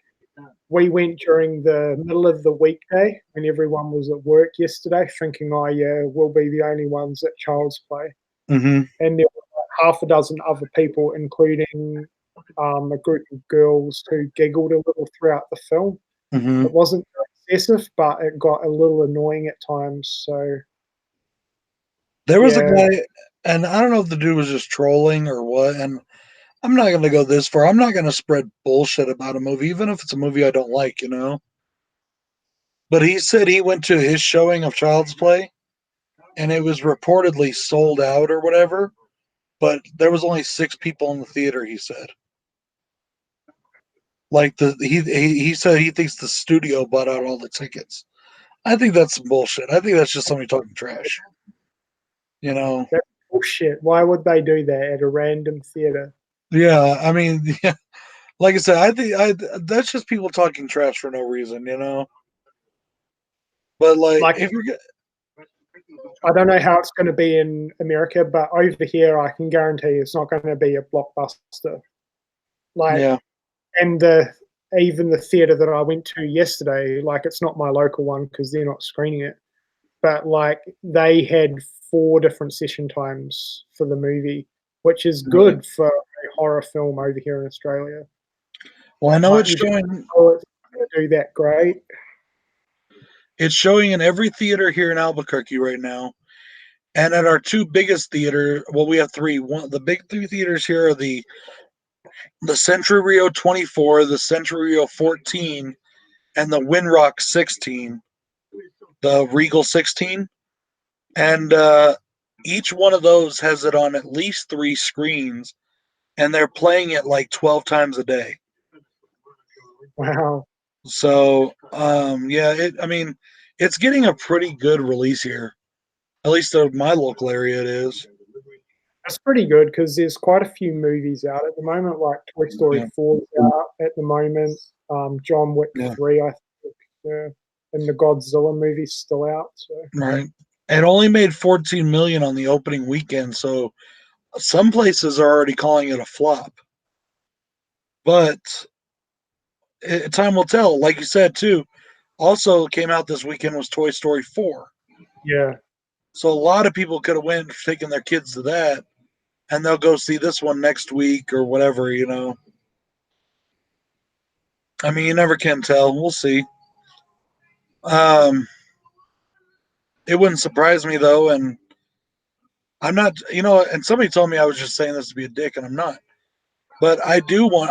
we went during the middle of the weekday when everyone was at work yesterday, thinking, "Oh yeah, we'll be the only ones at Child's Play," Hmm. and there were like half a dozen other people, including a group of girls who giggled a little throughout the film. Hmm. It wasn't excessive, but it got a little annoying at times. So There was a yeah, guy, and I don't know if the dude was just trolling or what. And I'm not going to go this far. I'm not going to spread bullshit about a movie, even if it's a movie I don't like. But he said he went to his showing of Child's Play, and it was reportedly sold out or whatever. But there was only 6 people in the theater. He said, like he said he thinks the studio bought out all the tickets. I think that's some bullshit. I think that's just somebody talking trash. You know? that's bullshit. Why would they do that at a random theater? Yeah. I mean, yeah. Like I said, I think that's just people talking trash for no reason. But like, Like if you're I don't know how it's going to be in America, but over here, I can guarantee it's not going to be a blockbuster. Like, Yeah. and even the theater that I went to yesterday, like it's not my local one because they're not screening it, but like they had 4 different session times for the movie, which is good for a horror film over here in Australia. Well, I know But it's you don't showing. know it's going to do that great. It's showing in every theater here in Albuquerque right now, and at our 2 biggest theater. Well, we have 3. The big 3 theaters here are the Century Rio 24, the Century Rio 14, and the Windrock 16, the Regal 16, and each one of those has it on at least 3 screens, and they're playing it like 12 times a day. Wow. So, yeah, I mean, it's getting a pretty good release here. At least in my local area, it is. That's pretty good because there's quite a few movies out at the moment, like Toy Story Yeah. 4 is out at the moment, John Wick Yeah. 3, I think, and the Godzilla movie's still out. So Right. It only made 14 million on the opening weekend, so some places are already calling it a flop. But time will tell. Like you said, too, also came out this weekend was Toy Story 4. yeah, So a lot of people could have went and taken their kids to that, and they'll go see this one next week or whatever, you know. I mean, you never can tell. We'll see. It wouldn't surprise me though, and I'm not, and somebody told me I was just saying this to be a dick, and I'm not. But I do want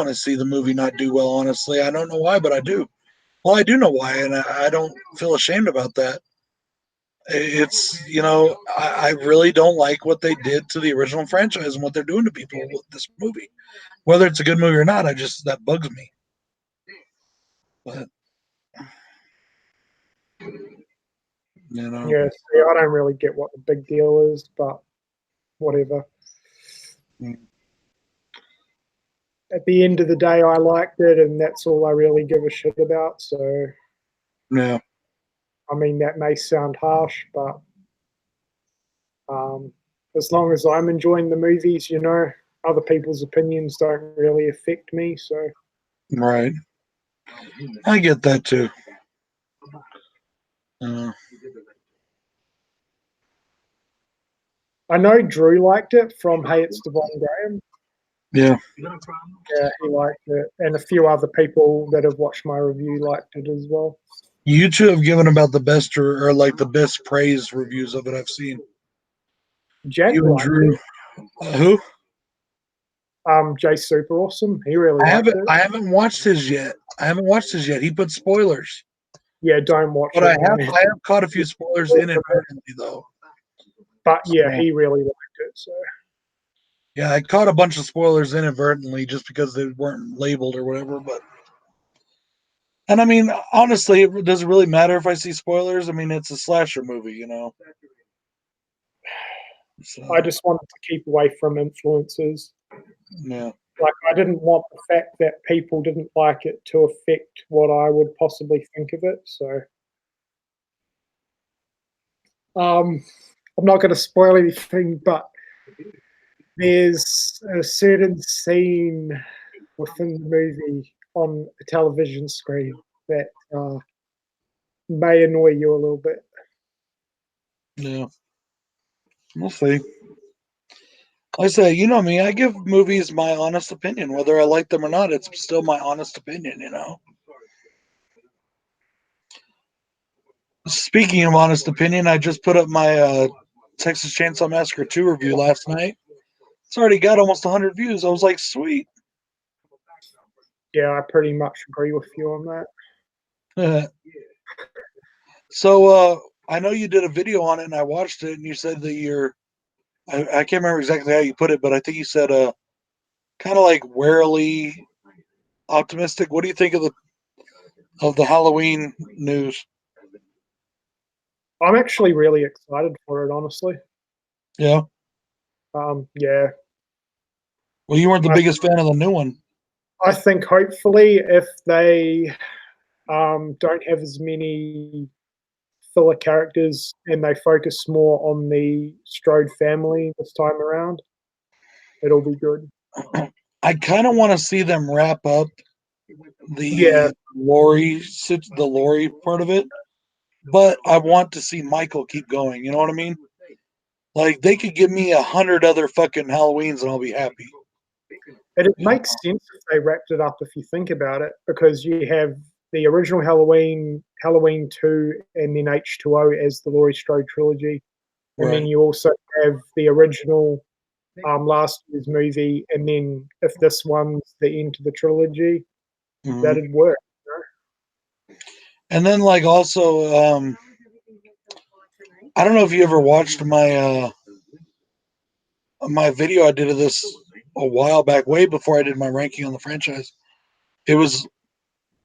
to see the movie not do well. Honestly, I don't know why, but I do. Well, I do know why, and I don't feel ashamed about that. It's I really don't like what they did to the original franchise and what they're doing to people with this movie. Whether it's a good movie or not, that bugs me. But yeah. See, I don't really get what the big deal is, but whatever. Mm. At the end of the day, I liked it, and that's all I really give a shit about. So, Yeah, I mean, that may sound harsh, but as long as I'm enjoying the movies, other people's opinions don't really affect me. So, right. I get that too. I know Drew liked it from Hey It's Devon Graham. Yeah. Yeah, he liked it, and a few other people that have watched my review liked it as well. You two have given about the best or like the best praise reviews of it I've seen. Jack You and liked Drew. it. Who? Jay Super Awesome. He really liked it. I haven't watched his yet. He put spoilers. Yeah, don't watch But it. I have caught a few spoilers inadvertently though. But yeah, he really liked it. So yeah, I caught a bunch of spoilers inadvertently just because they weren't labeled or whatever. And I mean, honestly, does it really matter if I see spoilers? I mean, it's a slasher movie, you know. So, I just wanted to keep away from influences. yeah. Like, I didn't want the fact that people didn't like it to affect what I would possibly think of it. So, I'm not going to spoil anything, but there's a certain scene within the movie on a television screen that may annoy you a little bit. Yeah. We'll see. Like I say, you know me, I give movies my honest opinion. Whether I like them or not, it's still my honest opinion, you know. Speaking of honest opinion, I just put up my Texas Chainsaw Massacre 2 review last night. It's already got almost 100 views. I was like, sweet. Yeah, I pretty much agree with you on that. So I know you did a video on it, and I watched it, and you said that I can't remember exactly how you put it, but I think you said kind of like warily optimistic. What do you think of the Halloween news? I'm actually really excited for it, honestly. Yeah. Yeah. Well, you weren't the biggest fan of the new one. I think hopefully if they don't have as many filler characters and they focus more on the Strode family this time around, it'll be good. I kind of want to see them wrap up Yeah, the Lori part of it, but I want to see Michael keep going. You know what I mean? Like they could give me 100 other fucking Halloweens and I'll be happy. it You know? makes sense if they wrapped it up if you think about it, because you have the original Halloween, Halloween 2, and then H2O as the Laurie Strode trilogy. And Right. then you also have the original last year's movie, and then if this one's the end to the trilogy, Mhm. that'd work. And then like also, I don't know if you ever watched my video I did of this a while back, way before I did my ranking on the franchise. It was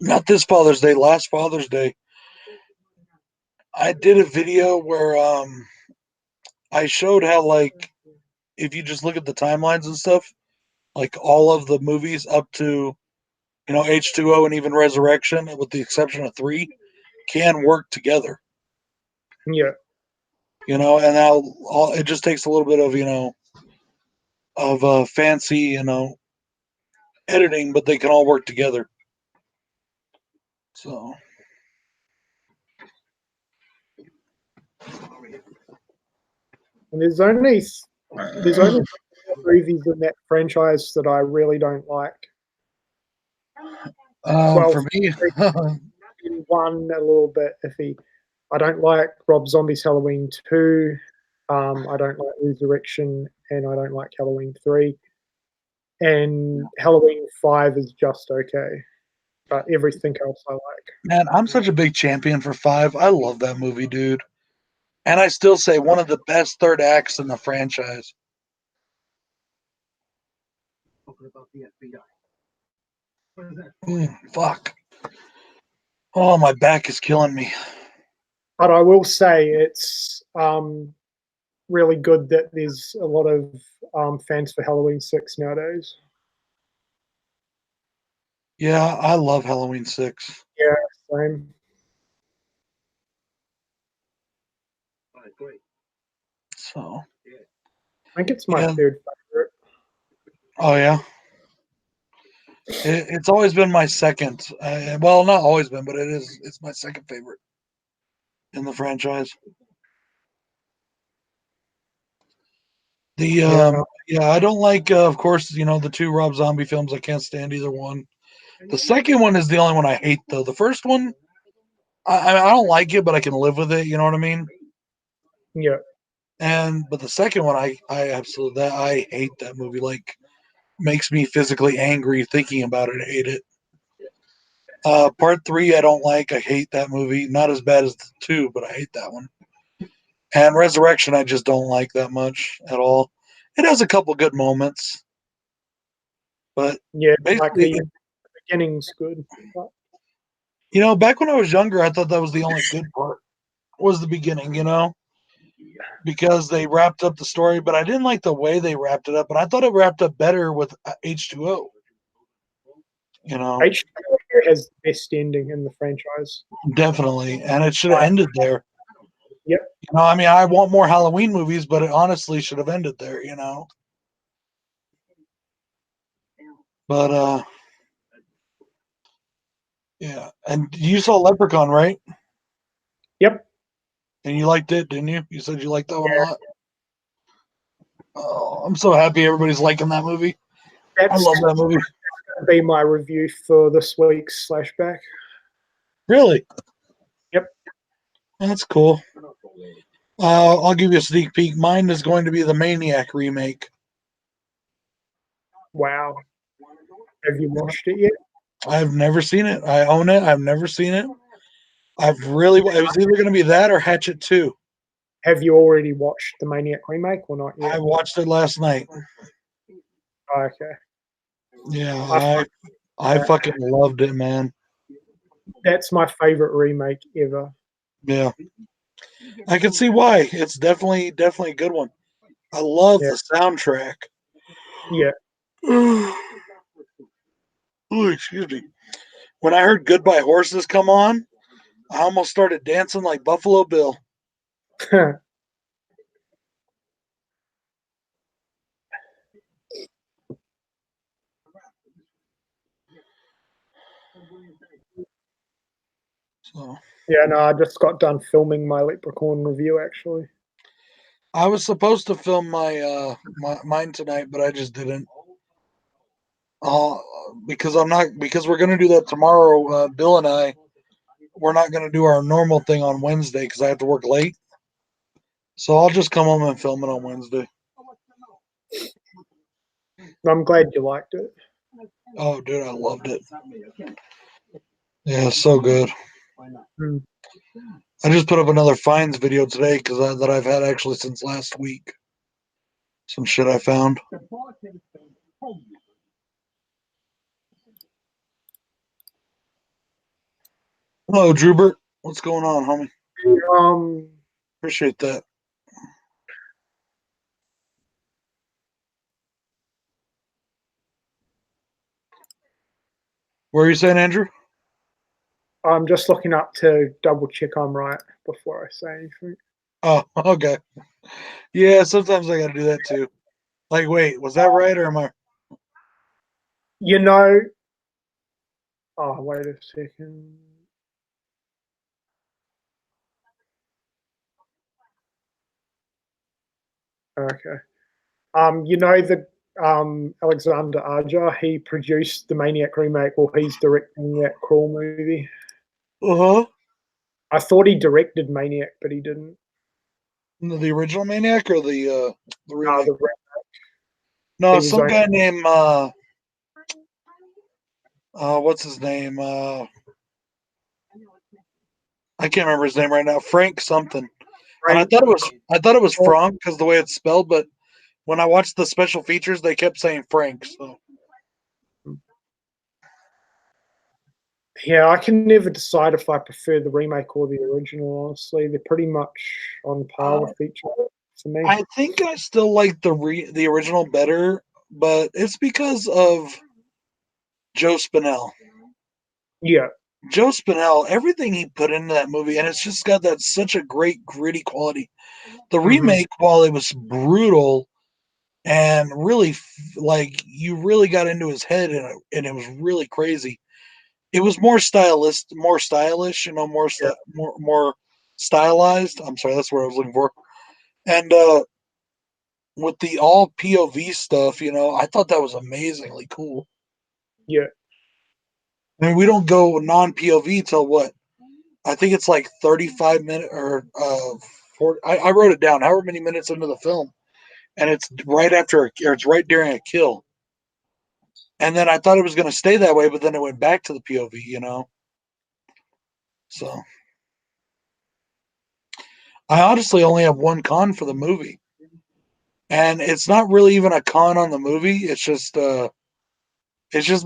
not this Father's Day, last Father's Day. I did a video where I showed how like if you just look at the timelines and stuff, like all of the movies up to H2O and even Resurrection, with the exception of 3, can work together. Yeah, And now it just takes a little bit of fancy editing, but they can all work together. So and there's only movies in that franchise that I really don't like. Well, for me, one a little bit iffy. I don't like Rob Zombie's Halloween 2. I don't like Resurrection, and I don't like Halloween 3. And Halloween 5 is just okay, but everything else I like. man, I'm such a big champion for 5. I love that movie, dude. And I still say one of the best third acts in the franchise. Fuck. Oh, my back is killing me. But I will say it's really good that there's a lot of fans for Halloween 6 nowadays. Yeah, I love Halloween 6. Yeah, same. So, I think it's my yeah. third favorite. Oh, yeah. It's always been my second. Well, not always been, but it's my second favorite in the franchise. I don't like, of course, the 2 Rob Zombie films. I can't stand either one. The second one is the only one I hate, though. The first one, I don't like it, but I can live with it. You know what I mean? Yeah. But the second one, I absolutely I hate that movie. Like, makes me physically angry thinking about it. I hate it. Part 3, I don't like. I hate that movie. Not as bad as the 2, but I hate that one. And Resurrection, I just don't like that much at all. It has a couple good moments, but Yeah, like basically, the beginning's good. But back when I was younger, I thought that was the only good part was the beginning, because they wrapped up the story, but I didn't like the way they wrapped it up, and I thought it wrapped up better with H2O. H2O has the best ending in the franchise. Definitely, and it should have ended there. Yep. I mean, I want more Halloween movies, but it honestly should have ended there. But yeah, and you saw Leprechaun, right? Yep. And you liked it, didn't you? You said you liked that one a lot. Oh, I'm so happy everybody's liking that movie. I That's love that movie. going to be my review for this week's Slashback. Really? Yep. That's cool. I'll give you a sneak peek. Mine is going to be the Maniac remake. Wow. Have you watched it yet? I've never seen it. I own it. I've never seen it. It was either going to be that or Hatchet 2. Have you already watched the Maniac remake or not yet? I watched it last night. Oh, okay. Yeah, I fucking loved it, man. That's my favorite remake ever. Yeah. I can see why. It's definitely a good one. I love the soundtrack. Yeah. Oh, excuse me. When I heard Goodbye Horses come on, I almost started dancing like Buffalo Bill. So Yeah, no, I just got done filming my Leprechaun review actually. I was supposed to film mine tonight, but I just didn't. Because we're gonna do that tomorrow. Bill and I, we're not gonna do our normal thing on Wednesday because I have to work late. So I'll just come home and film it on Wednesday. I'm glad you liked it. Oh, dude, I loved it. Yeah, so good. Mm. I just put up another finds video today because that I've had actually since last week. Some shit I found. Hello, Drubert. What's going on, homie? Um, Appreciate that. What are you saying, Andrew? I'm just looking up to double check I'm right before I say anything. Oh, okay. Yeah, sometimes I got to do that too. Like, wait, was that right or am I? You know, oh, wait a second. Okay. You know the Alexander Aja, he produced the Maniac remake, or he's directing that Crawl movie. Uh huh. I thought he directed Maniac, but he didn't. The original Maniac or the remake? The No, he was some only, guy named what's his name? I can't remember his name right now. Frank something. And Frank. I thought it was Frank because the way it's spelled, but when I watched the special features, they kept saying Frank. So Yeah, I can never decide if I prefer the remake or the original. Honestly, they're pretty much on par with each other for me. I think I still like the original better, but it's because of Joe Spinell. Yeah. Joe Spinell, everything he put into that movie, and it's just got that such a great gritty quality. The remake, while it was brutal and really like you really got into his head and it was really crazy. It was more stylish, you know, more stylized. I'm sorry, that's what I was looking for. And with the all POV stuff, you know, I thought that was amazingly cool. Yeah. I mean, we don't go non POV till what? I think it's like 35 minutes or 40. I wrote it down, however many minutes into the film, and it's right after, or it's right during a kill. And then I thought it was going to stay that way, but then it went back to the POV, you know? So I honestly only have one con for the movie. And it's not really even a con on the movie. It's just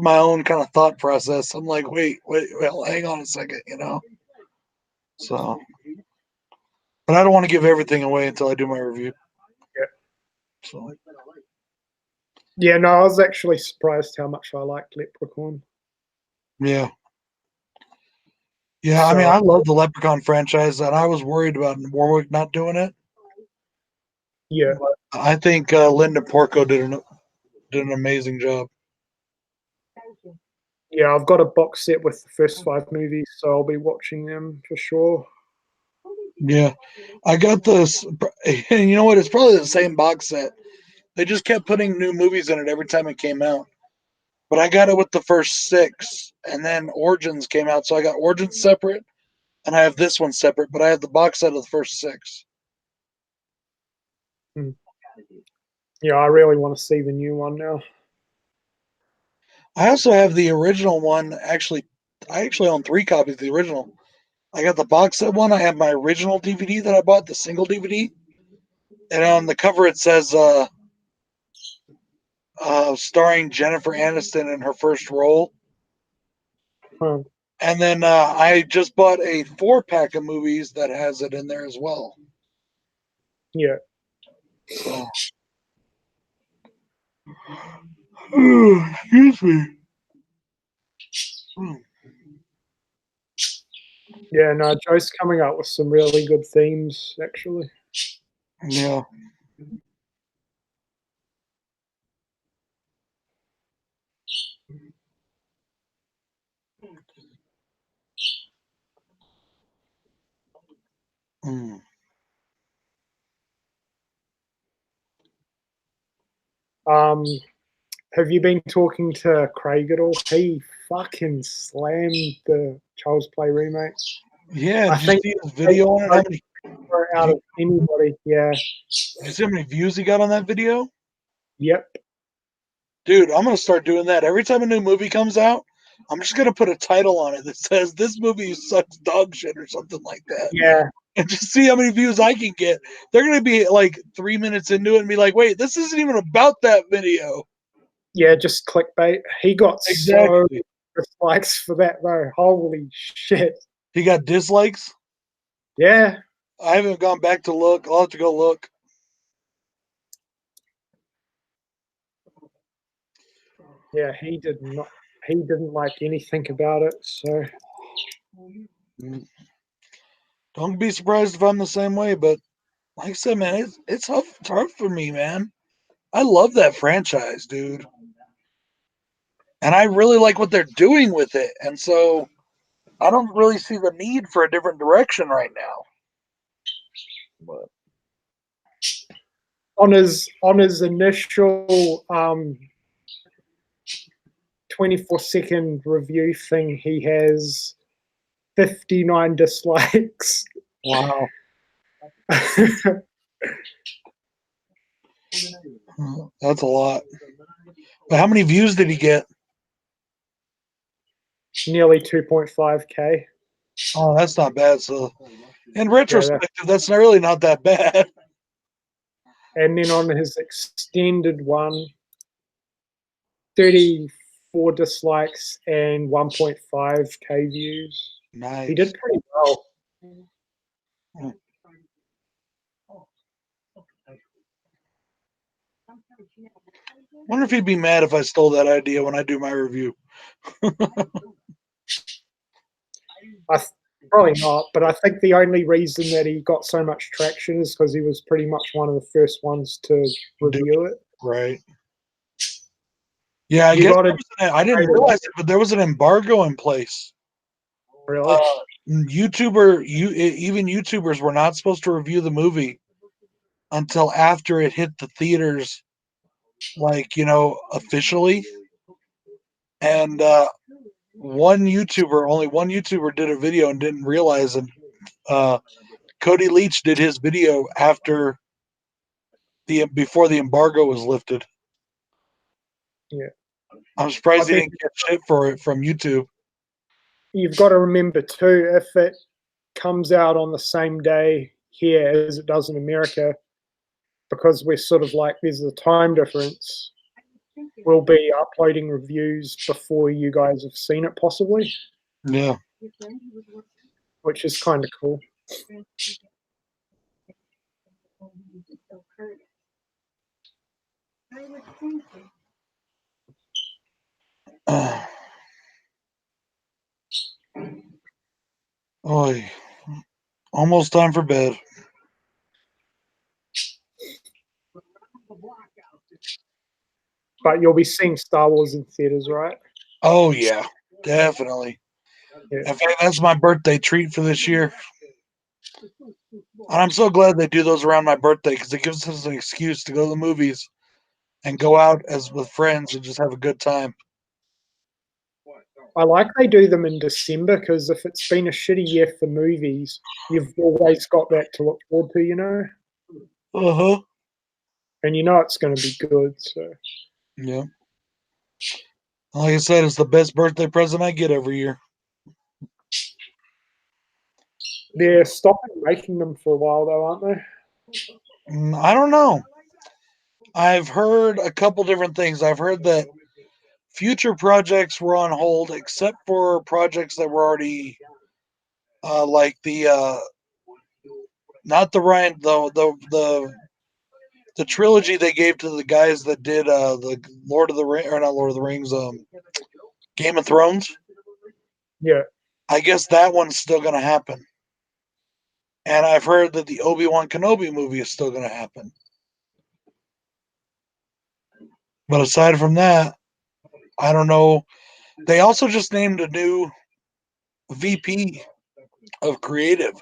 my own kind of thought process. I'm like, wait, well, hang on a second, you know? So, but I don't want to give everything away until I do my review. Yeah. So, Yeah, no, I was actually surprised how much I liked Leprechaun. yeah. Yeah, I mean, I love the Leprechaun franchise, and I was worried about Warwick not doing it. Yeah. But I think Linda Porco did an amazing job. Yeah, I've got a box set with the first 5 movies, so I'll be watching them for sure. Yeah, I got this, and you know what? It's probably the same box set. They just kept putting new movies in it every time it came out. But I got it with the first 6, and then Origins came out, so I got Origins separate, and I have this one separate. But I have the box set of the first 6. Yeah, I really want to see the new one now. I also have the original one. Actually, I actually own 3 copies of the original. I got the box set one. I have my original DVD that I bought, the single DVD, and on the cover it says starring Jennifer Aniston in her first role. Huh. And then I just bought a 4-pack of movies that has it in there as well. Yeah. So, excuse me. Yeah, no, Joe's coming up with some really good themes, actually. Yeah. Mm. Have you been talking to Craig at all? He fucking slammed the Child's Play remake. Yeah, I did you think see his video on it? How many, out of anybody, yeah. did you see how many views he got on that video? Yep. Dude, I'm gonna start doing that. Every time a new movie comes out, I'm just gonna put a title on it that says this movie sucks dog shit or something like that. Yeah. And just see how many views I can get. They're gonna be like 3 minutes into it and be like, wait, this isn't even about that video. Yeah, just clickbait. He got so Exactly. dislikes for that though. Holy shit. He got dislikes. Yeah. I haven't gone back to look. I'll have to go look. Yeah, he didn't like anything about it, so Don't be surprised if I'm the same way, but like I said, man, it's hard for me, man. I love that franchise, dude. And I really like what they're doing with it. And so I don't really see the need for a different direction right now. But on his initial 24-second review thing, he has 59 dislikes. wow. That's a lot. But how many views did he get? Nearly 2.5k. Oh, that's not bad. So in Yeah, retrospective, that's not really not that bad. and then on his extended one, 34 dislikes and 1.5k views. Nice. He did pretty well. Wonder if he'd be mad if I stole that idea when I do my review. Probably not, but I think the only reason that he got so much traction is because he was pretty much one of the first ones to review it. Right. Yeah, I You guess got it. I didn't realize it, but there was an embargo in place. Really? Even YouTubers were not supposed to review the movie until after it hit the theaters, like, officially. And only one YouTuber did a video and didn't realize it. Cody Leach did his video before the embargo was lifted. Yeah. I'm surprised he didn't get shit for it from YouTube. You've got to remember too, if it comes out on the same day here as it does in America, because we're sort of like there's a time difference, we'll be uploading reviews before you guys have seen it possibly. Yeah. Which is kind of cool. Oy. Almost time for bed. But you'll be seeing Star Wars in theaters, right? Oh yeah, definitely. Yeah. In fact, that's my birthday treat for this year. And I'm so glad they do those around my birthday because it gives us an excuse to go to the movies and go out with friends and just have a good time. I like they do them in December because if it's been a shitty year for movies, you've always got that to look forward to, Uh-huh. And it's going to be good. So yeah. Like I said, it's the best birthday present I get every year. they're stopping making them for a while, though, aren't they? I don't know. I've heard a couple different things. I've heard that future projects were on hold, except for projects that were already like not the Ryan the trilogy they gave to the guys that did the Lord of the Rings or not Lord of the Rings, Game of Thrones. Yeah. I guess that one's still going to happen. And I've heard that the Obi-Wan Kenobi movie is still going to happen. But aside from that, I don't know. They also just named a new VP of creative.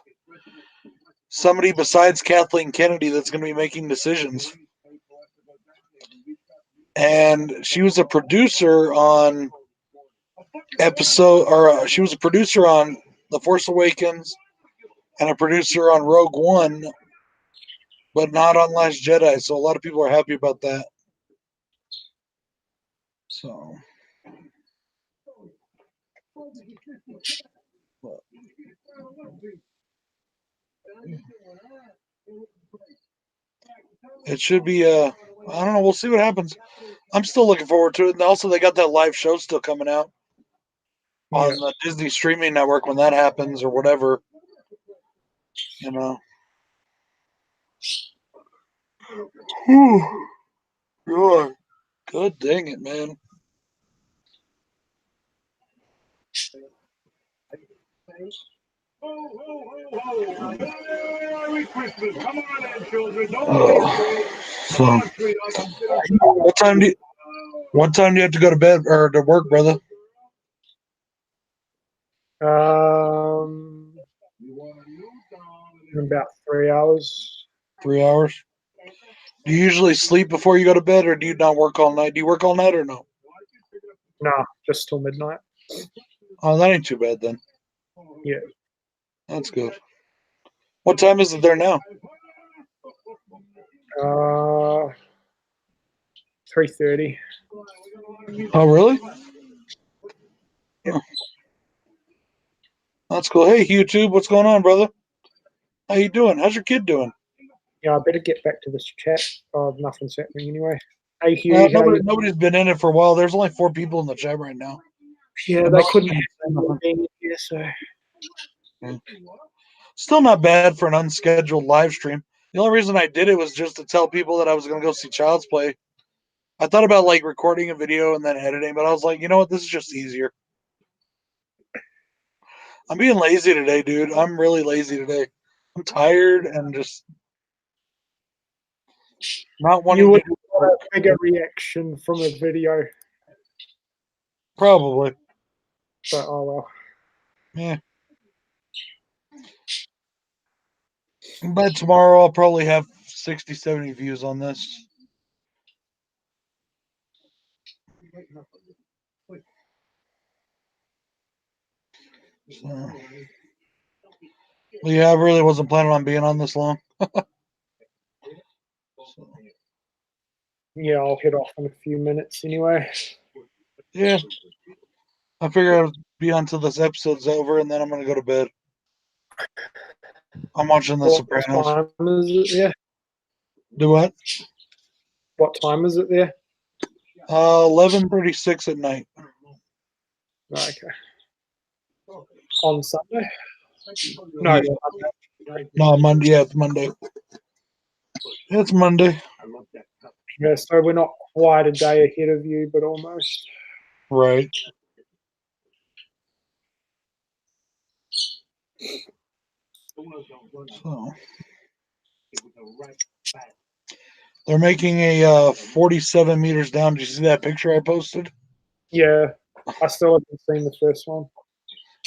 Somebody besides Kathleen Kennedy that's going to be making decisions. And she was a producer on she was a producer on The Force Awakens and a producer on Rogue One, but not on Last Jedi. So a lot of people are happy about that. So it should be I don't know, we'll see what happens. I'm still looking forward to it. And also they got that live show still coming out on the Disney streaming network when that happens or whatever. You know. God. God dang it, man. Merry Christmas. Come on in, children. Don't So, what time do you have to go to bed or to work, brother? In about 3 hours. 3 hours. Do you usually sleep before you go to bed, or do you not work all night? Do you work all night or no? Nah, just till midnight. Oh, that ain't too bad then. Yeah. That's good. What time is it there now? 3:30. Oh, really? Yeah. That's cool. Hey, YouTube, what's going on, brother? How you doing? How's your kid doing? Yeah, I better get back to this chat. Nothing's happening anyway. Hey, Hugh, Nobody's been in it for a while. There's only 4 people in the chat right now. Yeah, they couldn't have been here, so. Yeah. Still not bad for an unscheduled live stream. The only reason I did it was just to tell people that I was going to go see Child's Play. I thought about like recording a video and then editing, but I was like, you know what? This is just easier. I'm being lazy today, dude. I'm really lazy today. I'm tired and just not wanting You would to do have work. a bigger reaction from a video. Probably. But oh well. Yeah. But tomorrow I'll probably have 60, 70 views on this. So. Yeah, I really wasn't planning on being on this long. Yeah, I'll head off in a few minutes anyway. Yeah. I figure I'll be on till this episode's over and then I'm going to go to bed. I'm watching The Sopranos. What time is it there? Do what? What time is it there? 11:36 at night. Okay. On Sunday? No, Yeah. No, Monday. Yeah, it's Monday. It's Monday. Yeah, so we're not quite a day ahead of you, but almost. Right. So. They're making a 47 meters down. Did you see that picture I posted? Yeah, I still haven't seen the first one.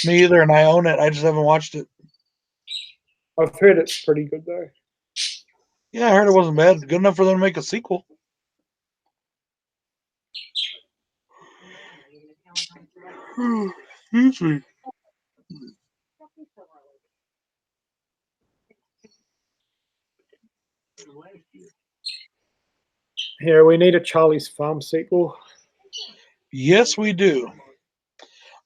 Me either, and I own it. I just haven't watched it. I've heard it's pretty good though. Yeah, I heard it wasn't bad. Good enough for them to make a sequel. Excuse me. Yeah, we need a Charlie's Farm sequel. Yes, we do.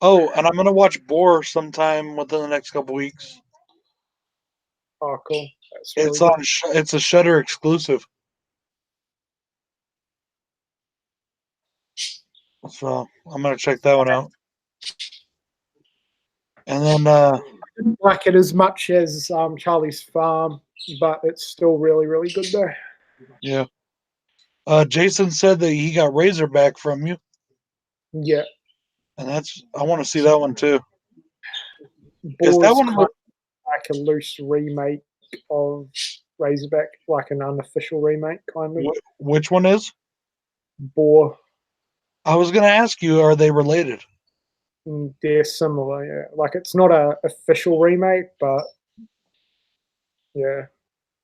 Oh, and I'm gonna watch Boar sometime within the next couple weeks. Oh, cool. That's It's really on. It's a Shudder exclusive. So I'm gonna check that one out. And then I didn't like it as much as Charlie's Farm, but it's still really, really good though. yeah. Jason said that he got Razorback from you, Yeah. and I want to see that one too. Is that Boar's one kind with, of like a loose remake of Razorback, like an unofficial remake, kind of. which one is? Boar, I was going to ask you, are they related? they're similar, yeah. Like it's not a official remake, but yeah,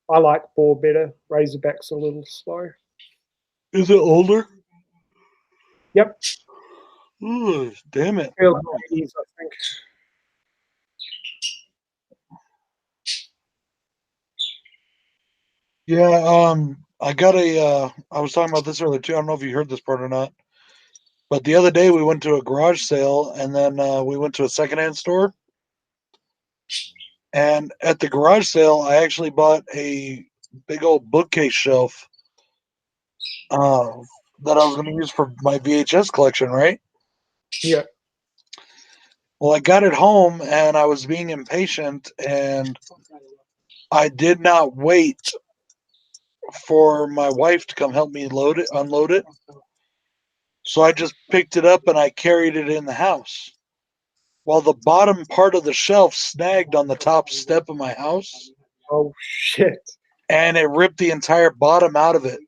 I like Boar better. Razorback's a little slow. Is it older? Yep, Ooh, damn it. early 80s, I think. Yeah, I got I was talking about this earlier too. I don't know if you heard this part or not. But the other day we went to a garage sale and then we went to a secondhand store. And at the garage sale, I actually bought a big old bookcase shelf uh, that I was going to use for my VHS collection, right? Yeah. Well, I got it home and I was being impatient and I did not wait for my wife to come help me unload it. So I just picked it up and I carried it in the house. While the bottom part of the shelf snagged on the top step of my house Oh shit. and it ripped the entire bottom out of it.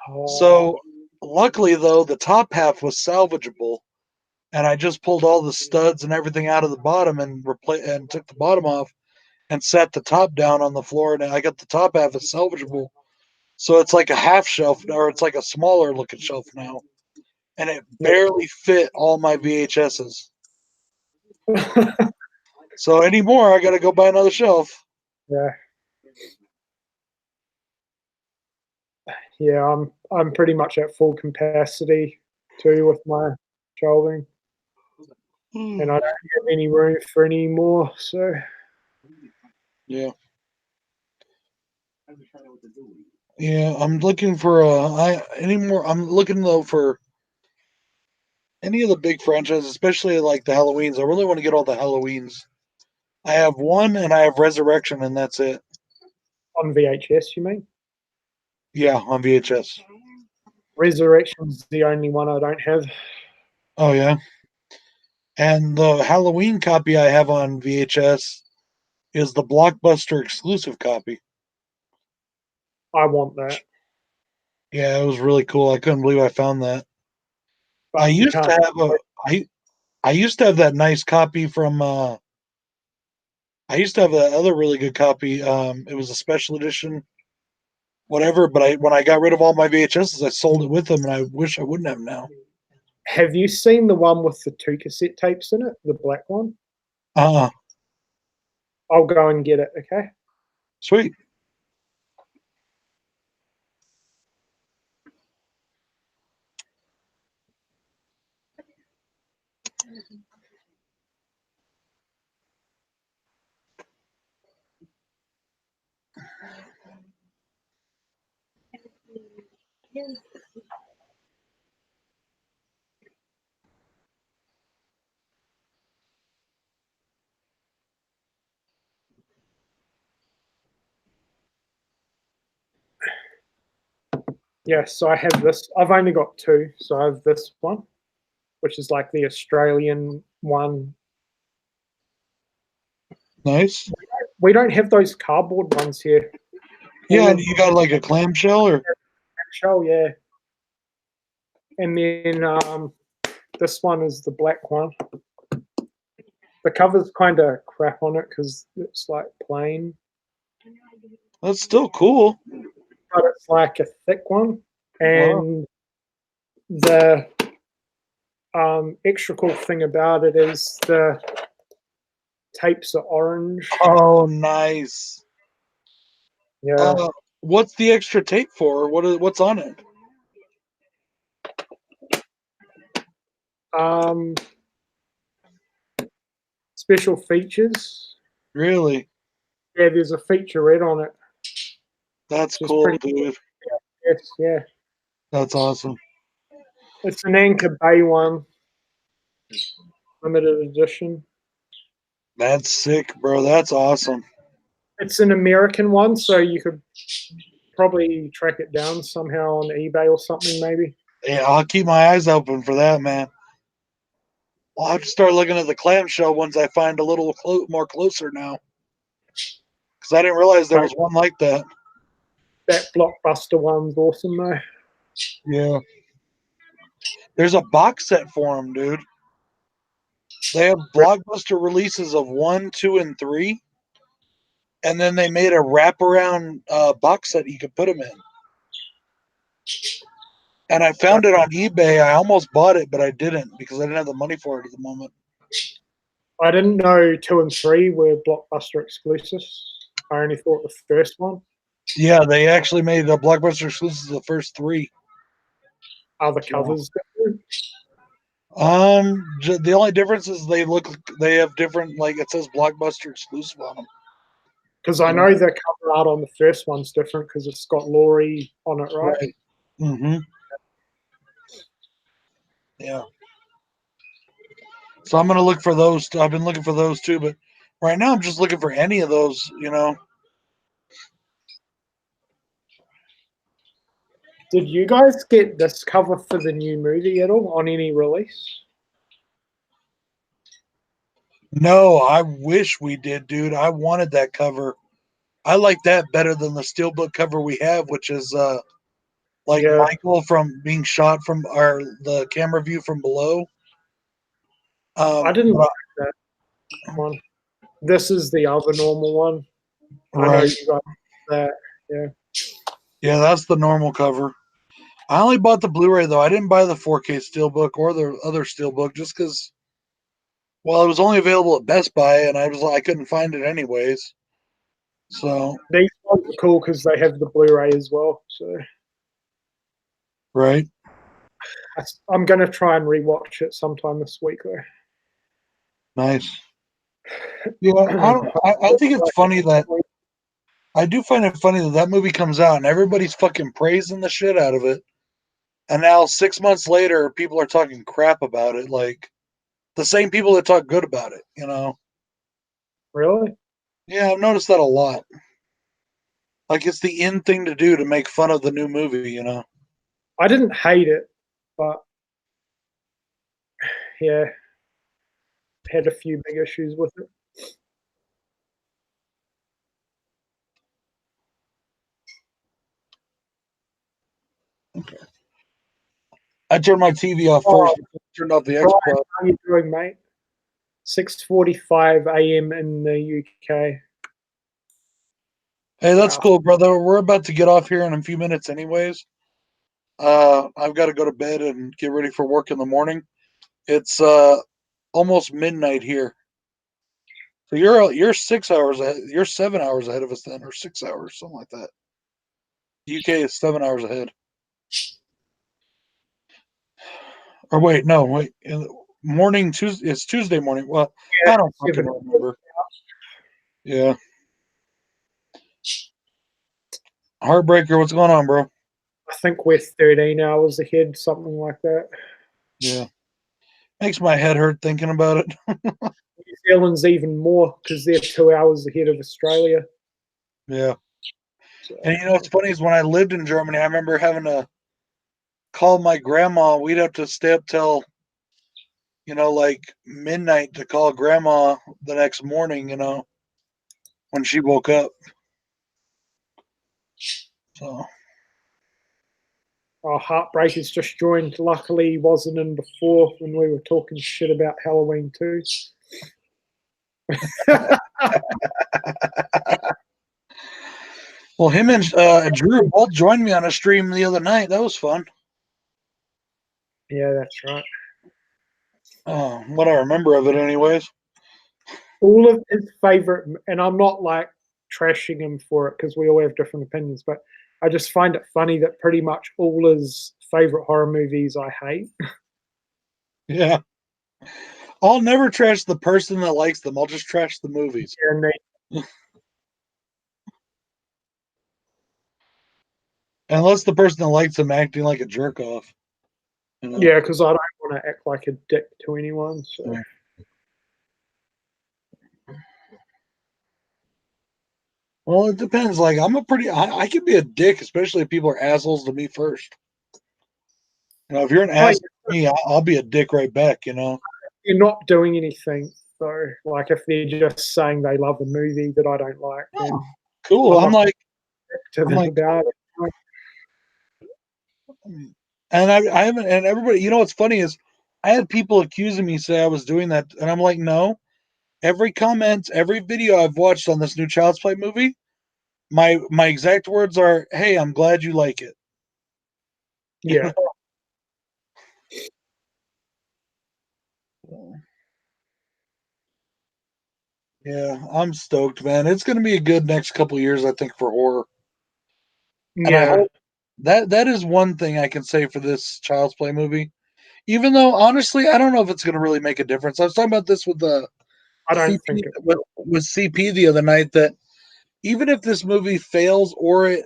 Oh, So luckily though, the top half was salvageable and I just pulled all the studs and everything out of the bottom and and took the bottom off and sat the top down on the floor and I got the top half as salvageable. So it's like a half shelf or it's like a smaller looking shelf now. And it yeah. barely fit all my VHSs. So anymore, I got to go buy another shelf. Yeah. Yeah, I'm pretty much at full capacity too with my shelving, and I don't have any room for any more. So Yeah. Yeah, I'm looking for I'm looking though for any of the big franchises, especially like the Halloweens. I really want to get all the Halloweens. I have one and I have Resurrection and that's it. on VHS, you mean? Yeah, on VHS. Resurrection's the only one I don't have. Oh yeah. And the Halloween copy I have on VHS is the Blockbuster exclusive copy. I want that, Yeah, it was really cool. I couldn't believe I found that. I but you used to can't. have a I used to have that nice copy from I used to have that other really good copy. It was a special edition, whatever. But when I got rid of all my VHSs, I sold it with them, and I wish I wouldn't have now. Have you seen the one with the 2 cassette tapes in it, the black one? Uh, I'll go and get it. Okay. sweet. Yeah. So I have this. I've only got two. So I have this one, which is like the Australian one. Nice. We don't have those cardboard ones here. Yeah, All and of you got like a clamshell, or shell, yeah. And then this one is the black one. The cover's kind of crap on it because it's like plain, that's still cool. but it's like a thick one. Wow. And the extra cool thing about it is the tapes are orange. Oh, nice. Yeah. What's the extra tape for? What's on it? Um, special features. Really? Yeah, there's a featurette on it. That's Which is cool, pretty dude. yes, yeah. That's awesome. It's an Anchor Bay one, limited edition. That's sick, bro. That's awesome. It's an American one, so you could probably track it down somehow on eBay or something, maybe. Yeah, I'll keep my eyes open for that, man. I'll have to start looking at the clamshell ones I find a little more closer now. Because I didn't realize there was one like that. That Blockbuster one's awesome though. Yeah. There's a box set for them, dude. They have Blockbuster releases of 1, 2, and 3. And then they made a wraparound box set you could put them in. And I found it on eBay. I almost bought it, but I didn't because I didn't have the money for it at the moment. I didn't know 2 and 3 were Blockbuster exclusives. I only thought the first one. Yeah, they actually made a Blockbuster exclusive the first 3. Are the covers different? The only difference is they have different, like it says Blockbuster exclusive on them. Because I know the cover art on the first one's different because it's got Laurie on it, right? Mm-hmm. Yeah. So I'm gonna look for those. I've been looking for those too, but right now I'm just looking for any of those. Did you guys get this cover for the new movie at all on any release? No, I wish we did, dude. I wanted that cover. I like that better than the steelbook cover we have, which is Michael from being shot from the camera view from below. I didn't like that one. This is the other normal one. Right. I know you got that. Yeah. Yeah, that's the normal cover. I only bought the Blu-ray though. I didn't buy the 4K steelbook or the other steelbook just because. Well, it was only available at Best Buy, and I couldn't find it anyways. So these ones are cool because they have the Blu-ray as well. So right. I'm gonna try and rewatch it sometime this week though. Nice. Yeah, I think it's funny that I do find it funny that movie comes out and everybody's fucking praising the shit out of it, and now 6 months later, people are talking crap about it. Like the same people that talk good about it. Really? Yeah, I've noticed that a lot. Like it's the in thing to do to make fun of the new movie. I didn't hate it, but yeah, had a few big issues with it. Okay. I turned my TV off first. Turned off the Xbox. How are you doing, mate? 6:45 a.m. in the UK. Hey, that's cool, brother. We're about to get off here in a few minutes, anyways. I've got to go to bed and get ready for work in the morning. It's almost midnight here. So you're 6 hours ahead. You're 7 hours ahead of us then, or 6 hours, something like that. The UK is 7 hours ahead. Or wait, no, wait. In the morning Tuesday. It's Tuesday morning. Well, yeah, I don't fucking remember. Yeah. Heartbreaker, what's going on, bro? I think we're 13 hours ahead, something like that. Yeah. Makes my head hurt thinking about it. New Zealand's even more because they're 2 hours ahead of Australia. Yeah. So, and what's funny is when I lived in Germany, I remember having to call my grandma. We'd have to stay up till, like midnight to call grandma the next morning, when she woke up. So. Our Heartbreakers just joined. Luckily, he wasn't in before when we were talking shit about Halloween too. Well, him and Drew both joined me on a stream the other night. That was fun. Yeah, that's right. What I remember of it, anyways. All of his favorite, and I'm not like trashing him for it because we all have different opinions, but I just find it funny that pretty much all his favorite horror movies I hate. Yeah. I'll never trash the person that likes them. I'll just trash the movies. Unless the person that likes them acting like a jerk off. Yeah, because I don't want to act like a dick to anyone. So. Yeah. Well, it depends. Like, I can be a dick, especially if people are assholes to me first. If you're an ass to me, I'll be a dick right back, you're not doing anything. So, like, if they're just saying they love a movie that I don't like, then Oh, cool. I'm I'm not like, to I'm them like, about it. and I haven't, and everybody, you know what's funny is I had people accusing me, say I was doing that, and I'm like, no. Every comment, every video I've watched on this new Child's Play movie, my exact words are, "Hey, I'm glad you like it." You Yeah, know? Yeah, I'm stoked, man. It's going to be a good next couple years, I think, for horror, and I yeah. hope that is one thing I can say for this Child's Play movie. Even though, honestly, I don't know if it's going to really make a difference. I was talking about this with the I don't CP think it. with CP the other night that even if this movie fails or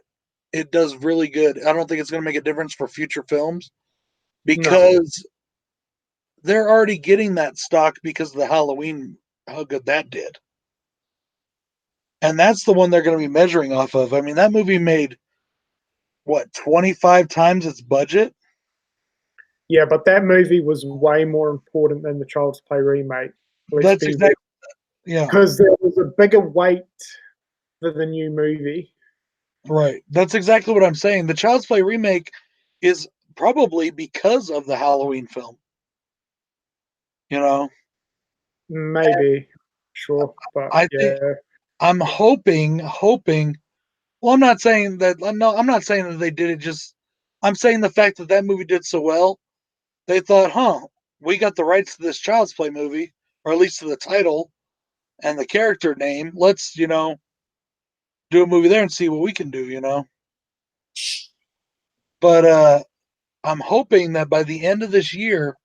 it does really good, I don't think it's going to make a difference for future films No. because they're already getting that stock because of the Halloween, how good that did. And that's the one they're going to be measuring off of. I mean, that movie made what, 25 times its budget? Yeah, but that movie was way more important than the Child's Play remake. Let's That's be real, exactly, yeah, because there was a bigger weight for the new movie. right. That's exactly what I'm saying. The Child's Play remake is probably because of the Halloween film, you know? Maybe, sure, but I think yeah, I'm hoping. Well, I'm not saying that. No, I'm not saying that they did it. Just I'm saying the fact that that movie did so well, they thought, huh, we got the rights to this Child's Play movie, or at least to the title and the character name. Let's do a movie there and see what we can do. But I'm hoping that by the end of this year,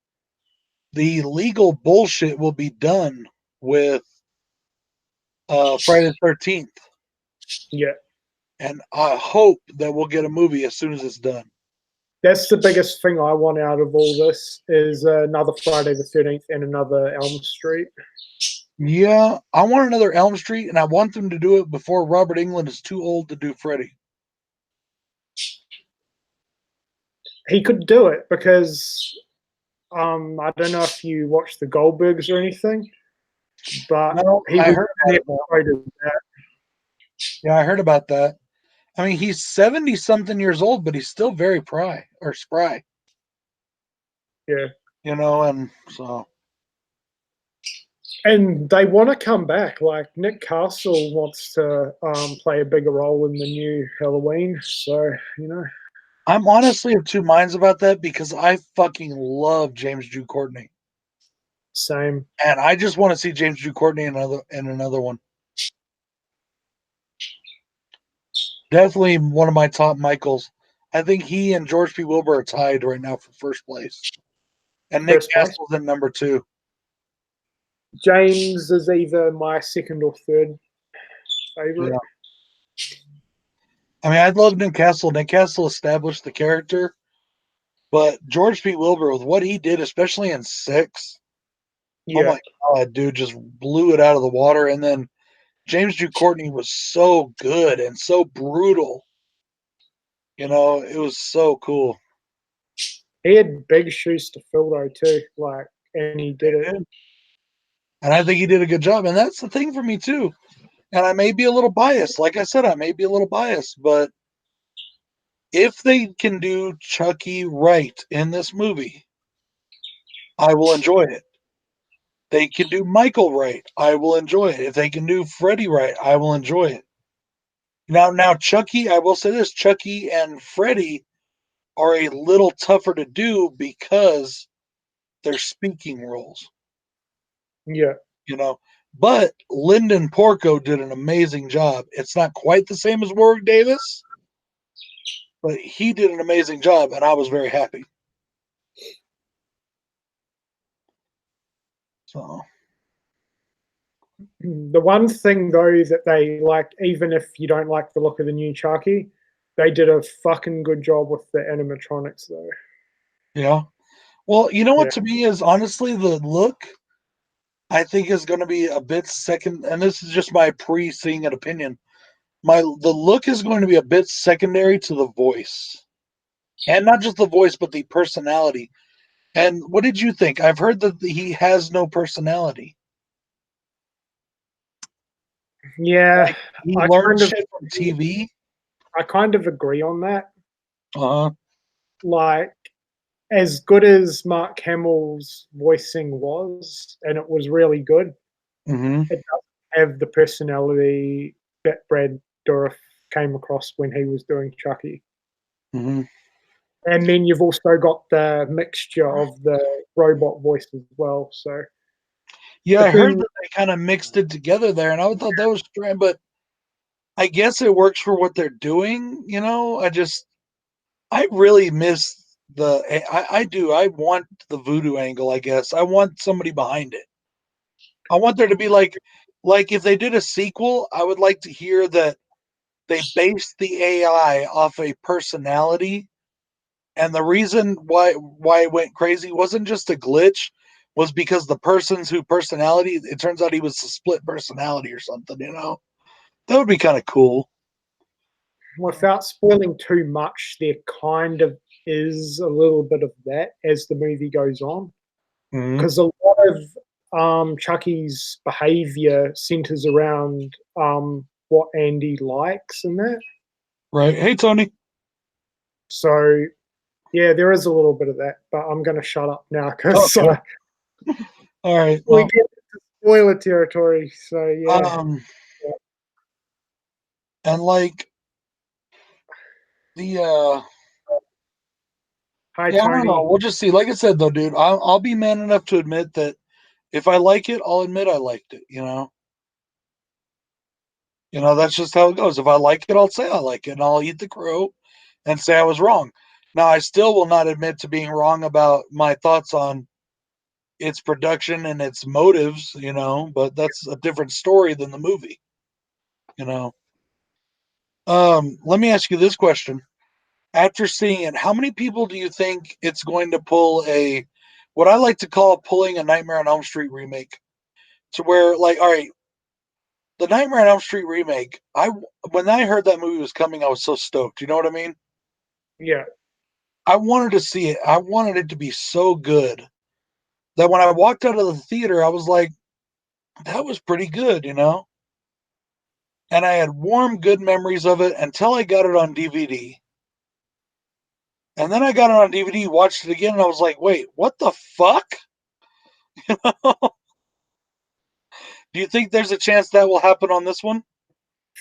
the legal bullshit will be done with Friday the 13th, yeah. and I hope that we'll get a movie as soon as it's done. That's the biggest thing I want out of all this is another Friday the 13th and another Elm Street. Yeah, I want another Elm Street, and I want them to do it before Robert Englund is too old to do Freddy. He could do it because I don't know if you watched the Goldbergs or anything, but No, he I was heard an about it. Though. episode of that. Yeah, I heard about that. I mean, he's 70 something years old, but he's still very spry. Yeah. And so And they want to come back. Like Nick Castle wants to play a bigger role in the new Halloween. So, I'm honestly of two minds about that because I fucking love James Drew Courtney, same. and I just want to see James Drew Courtney in another one. Definitely one of my top Michaels. I think he and George P. Wilbur are tied right now for first place, and Nick First place. Castle's in number two. James is either my second or third favorite. Yeah. I mean, I love Nick Castle. Nick Castle established the character, but George P. Wilbur, with what he did, especially in Six, oh Yeah. my God, dude, just blew it out of the water. And then James Drew Courtney was so good and so brutal. It was so cool. He had big shoes to fill though too. Like, and he did it. And I think he did a good job. And that's the thing for me, too. And I may be a little biased. Like I said, I may be a little biased, but if they can do Chucky right in this movie, I will enjoy it. They can do Michael right, I will enjoy it. If they can do Freddy right, I will enjoy it. Now Chucky, I will say this: Chucky and Freddy are a little tougher to do because they're speaking roles. Yeah. You know, but Lyndon Porco did an amazing job. It's not quite the same as Warwick Davis, but he did an amazing job, and I was very happy. So The one thing though that they like, even if you don't like the look of the new Chucky, they did a fucking good job with the animatronics though. yeah. Well, you know Yeah. what to me is honestly the look I think is going to be a bit second, and this is just my pre-seeing it opinion. The look is going to be a bit secondary to the voice, and not just the voice, but the personality. And what did you think? I've heard that he has no personality. Yeah, Like, he I learned kind of shit from TV. I kind of agree on that. Uh-huh. Like, as good as Mark Hamill's voicing was, and it was really good, Mm-hmm. it doesn't have the personality that Brad Dourif came across when he was doing Chucky. Mm-hmm. And then you've also got the mixture of the robot voice as well. So, Yeah, I but heard then, that they kind of mixed it together there, and I thought that was strange, but I guess it works for what they're doing, you know? I really miss I do. I want the voodoo angle, I guess. I want somebody behind it. I want there to be like if they did a sequel, I would like to hear that they based the AI off a personality, and the reason why it went crazy wasn't just a glitch, was because the person's who personality, it turns out he was a split personality or something, you know? That would be kind of cool. without spoiling too much, there kind of is a little bit of that as the movie goes on. Mm-hmm. Because a lot of Chucky's behavior centers around what Andy likes and that. Right. Hey, Tony. So, yeah, there is a little bit of that, but I'm going to shut up now because Okay. All right. we Well, get into spoiler territory. So, yeah. and like the Hi, yeah, I don't know. Tony. We'll just see. Like I said, though, dude, I'll be man enough to admit that if I like it, I'll admit I liked it. That's just how it goes. If I like it, I'll say I like it, and I'll eat the crow and say I was wrong. Now, I still will not admit to being wrong about my thoughts on its production and its motives. But that's a different story than the movie. You know. Let me ask you this question: after seeing it, how many people do you think it's going to pull what I like to call pulling a Nightmare on Elm Street remake? To where, like, all right, the Nightmare on Elm Street remake, when I heard that movie was coming, I was so stoked. You know what I mean? Yeah. I wanted to see it. I wanted it to be so good that when I walked out of the theater, I was like, that was pretty good. And I had warm, good memories of it until I got it on DVD. And then I got it on DVD, watched it again, and I was like, wait, what the fuck? Do you think there's a chance that will happen on this one?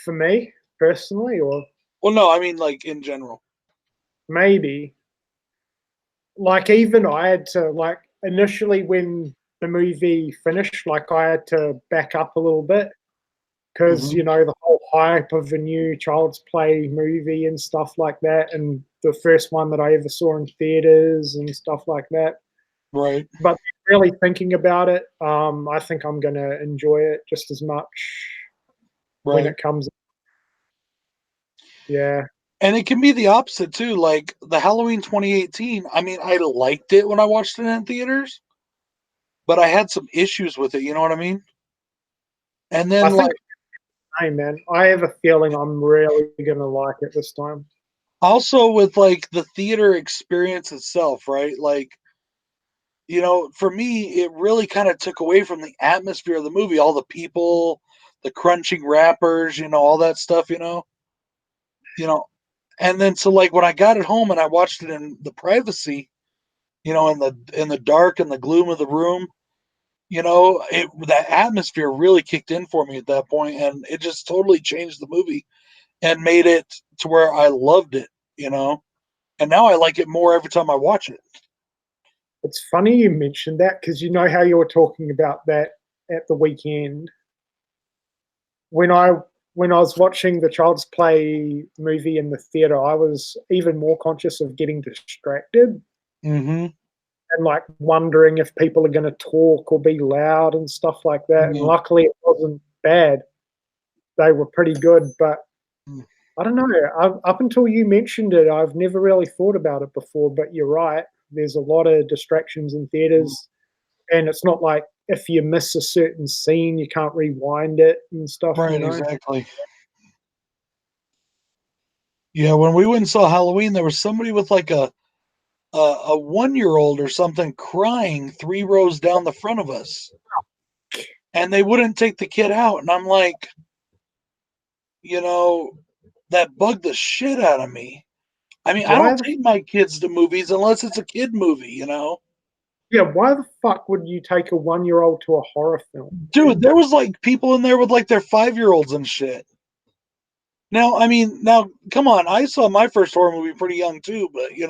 For me, personally, or Well, no, I mean like in general. maybe. Like, even I had to, like, initially when the movie finished, like, I had to back up a little bit because, Mm-hmm. the whole hype of the new Child's Play movie and stuff like that, and the first one that I ever saw in theaters and stuff like that. Right, But really thinking about it, I think I'm going to enjoy it just as much when right. it comes. Yeah. And it can be the opposite too. Like the Halloween 2018, I mean, I liked it when I watched it in theaters, but I had some issues with it. You know what I mean? And I then, think, like, hey, man, I have a feeling I'm really going to like it this time. also with like the theater experience itself, right? Like, for me, it really kind of took away from the atmosphere of the movie, all the people, the crunching wrappers, all that stuff, you know, and then so like when I got it home and I watched it in the privacy, in the dark and the gloom of the room, that atmosphere really kicked in for me at that point, and it just totally changed the movie and made it to where I loved it, and now I like it more every time I watch it. It's funny you mentioned that because you know how you were talking about that at the weekend. When I when I was watching the Child's Play movie in the theater, I was even more conscious of getting distracted Mm-hmm. and like wondering if people are going to talk or be loud and stuff like that. And Yeah. luckily, it wasn't bad. They were pretty good, but Mm. I don't know. Up until you mentioned it, I've never really thought about it before. But you're right. There's a lot of distractions in theaters, and it's not like if you miss a certain scene, you can't rewind it and stuff. Right, exactly. Yeah, when we went and saw Halloween, there was somebody with like a a 1-year-old or something crying 3 rows down the front of us, and they wouldn't take the kid out. And I'm like, you know, that bugged the shit out of me. I mean, I Why don't the take my kids to movies unless it's a kid movie, yeah, why the fuck would you take a 1-year-old to a horror film? Dude, there was like people in there with like their 5-year-olds and shit. Now, I mean, now come on, I saw my first horror movie pretty young too, but with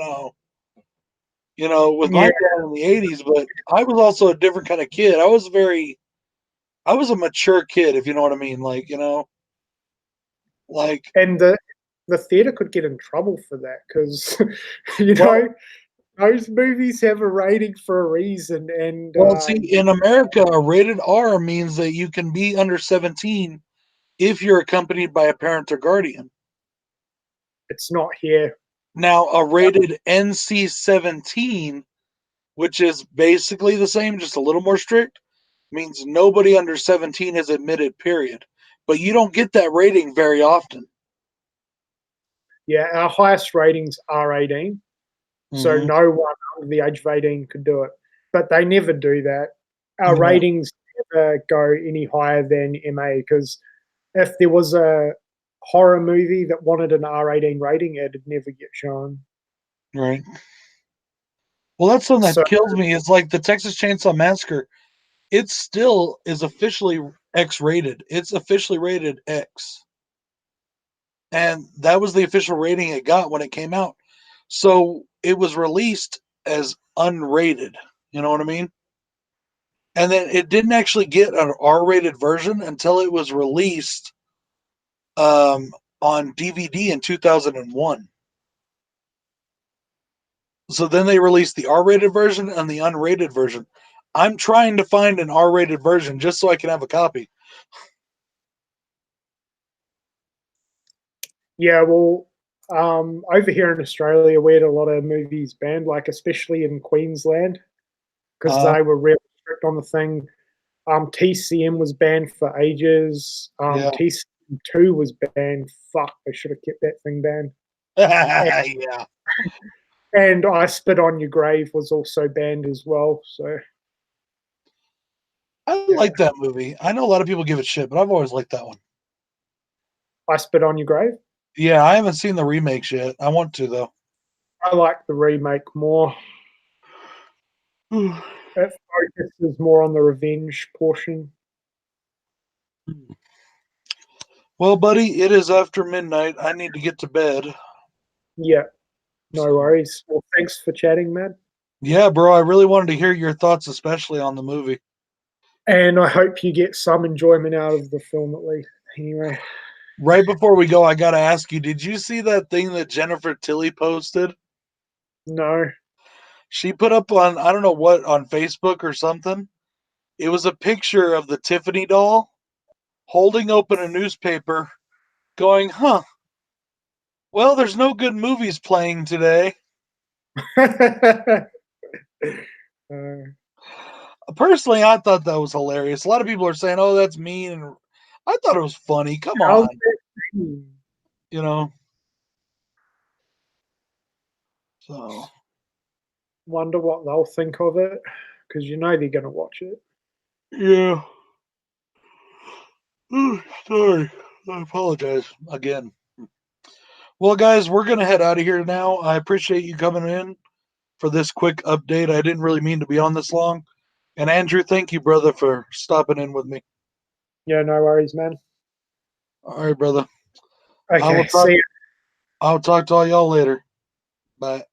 my Yeah, dad in the '80s, but I was also a different kind of kid. I was a mature kid, if you know what I mean. Like, like, and the theater could get in trouble for that because well, those movies have a rating for a reason, and well, see, in America, a rated R means that you can be under 17 if you're accompanied by a parent or guardian. it's not here. Now, a rated NC-17, which is basically the same, just a little more strict, means nobody under 17 is admitted, period. But you don't get that rating very often. Yeah, our highest ratings are 18, so Mm-hmm. no one under the age of 18 could do it. But they never do that. Our No. ratings never go any higher than MA because if there was a horror movie that wanted an R18 rating, it'd never get shown. Right. Well, that's something So that kills me. Is like the Texas Chainsaw Massacre. It still is officially X rated. It's officially rated X. And that was the official rating it got when it came out. So it was released as unrated. You know what I mean? And then it didn't actually get an R-rated version until it was released on DVD in 2001. So then they released the R-rated version and the unrated version. I'm trying to find an R-rated version just so I can have a copy. yeah, well, over here in Australia, we had a lot of movies banned, like especially in Queensland, because Uh, they were really strict on the thing. TCM was banned for ages. yeah, TCM2 was banned. Fuck, they should have kept that thing banned. yeah. And I Spit on Your Grave was also banned as well. So I yeah, like that movie. I know a lot of people give it shit, but I've always liked that one. I Spit on Your Grave. Yeah, I haven't seen the remakes yet. I want to though. I like the remake more. It focuses more on the revenge portion. Well, buddy, it is after midnight. I need to get to bed. Yeah, no So, worries. Well, thanks for chatting, man. yeah, bro, I really wanted to hear your thoughts, especially on the movie. And I hope you get some enjoyment out of the film at least. Anyway, Right before we go, I got to ask you, did you see that thing that Jennifer Tilly posted? no. She put up on, I don't know what, on Facebook or something. It was a picture of the Tiffany doll holding open a newspaper, going, huh, well, there's no good movies playing today. Personally, I thought that was hilarious. A lot of people are saying, oh, that's mean. And I thought it was funny. Come how's on. that thing? You know? So, Wonder what they'll think of it because you know they're going to watch it. yeah. Ooh, sorry. I apologize again. Well, guys, we're going to head out of here now. I appreciate you coming in for this quick update. I didn't really mean to be on this long. And Andrew, thank you, brother, for stopping in with me. Yeah, no worries, man. All right, brother. I will Okay, talk. see you. I'll talk to all y'all later. Bye.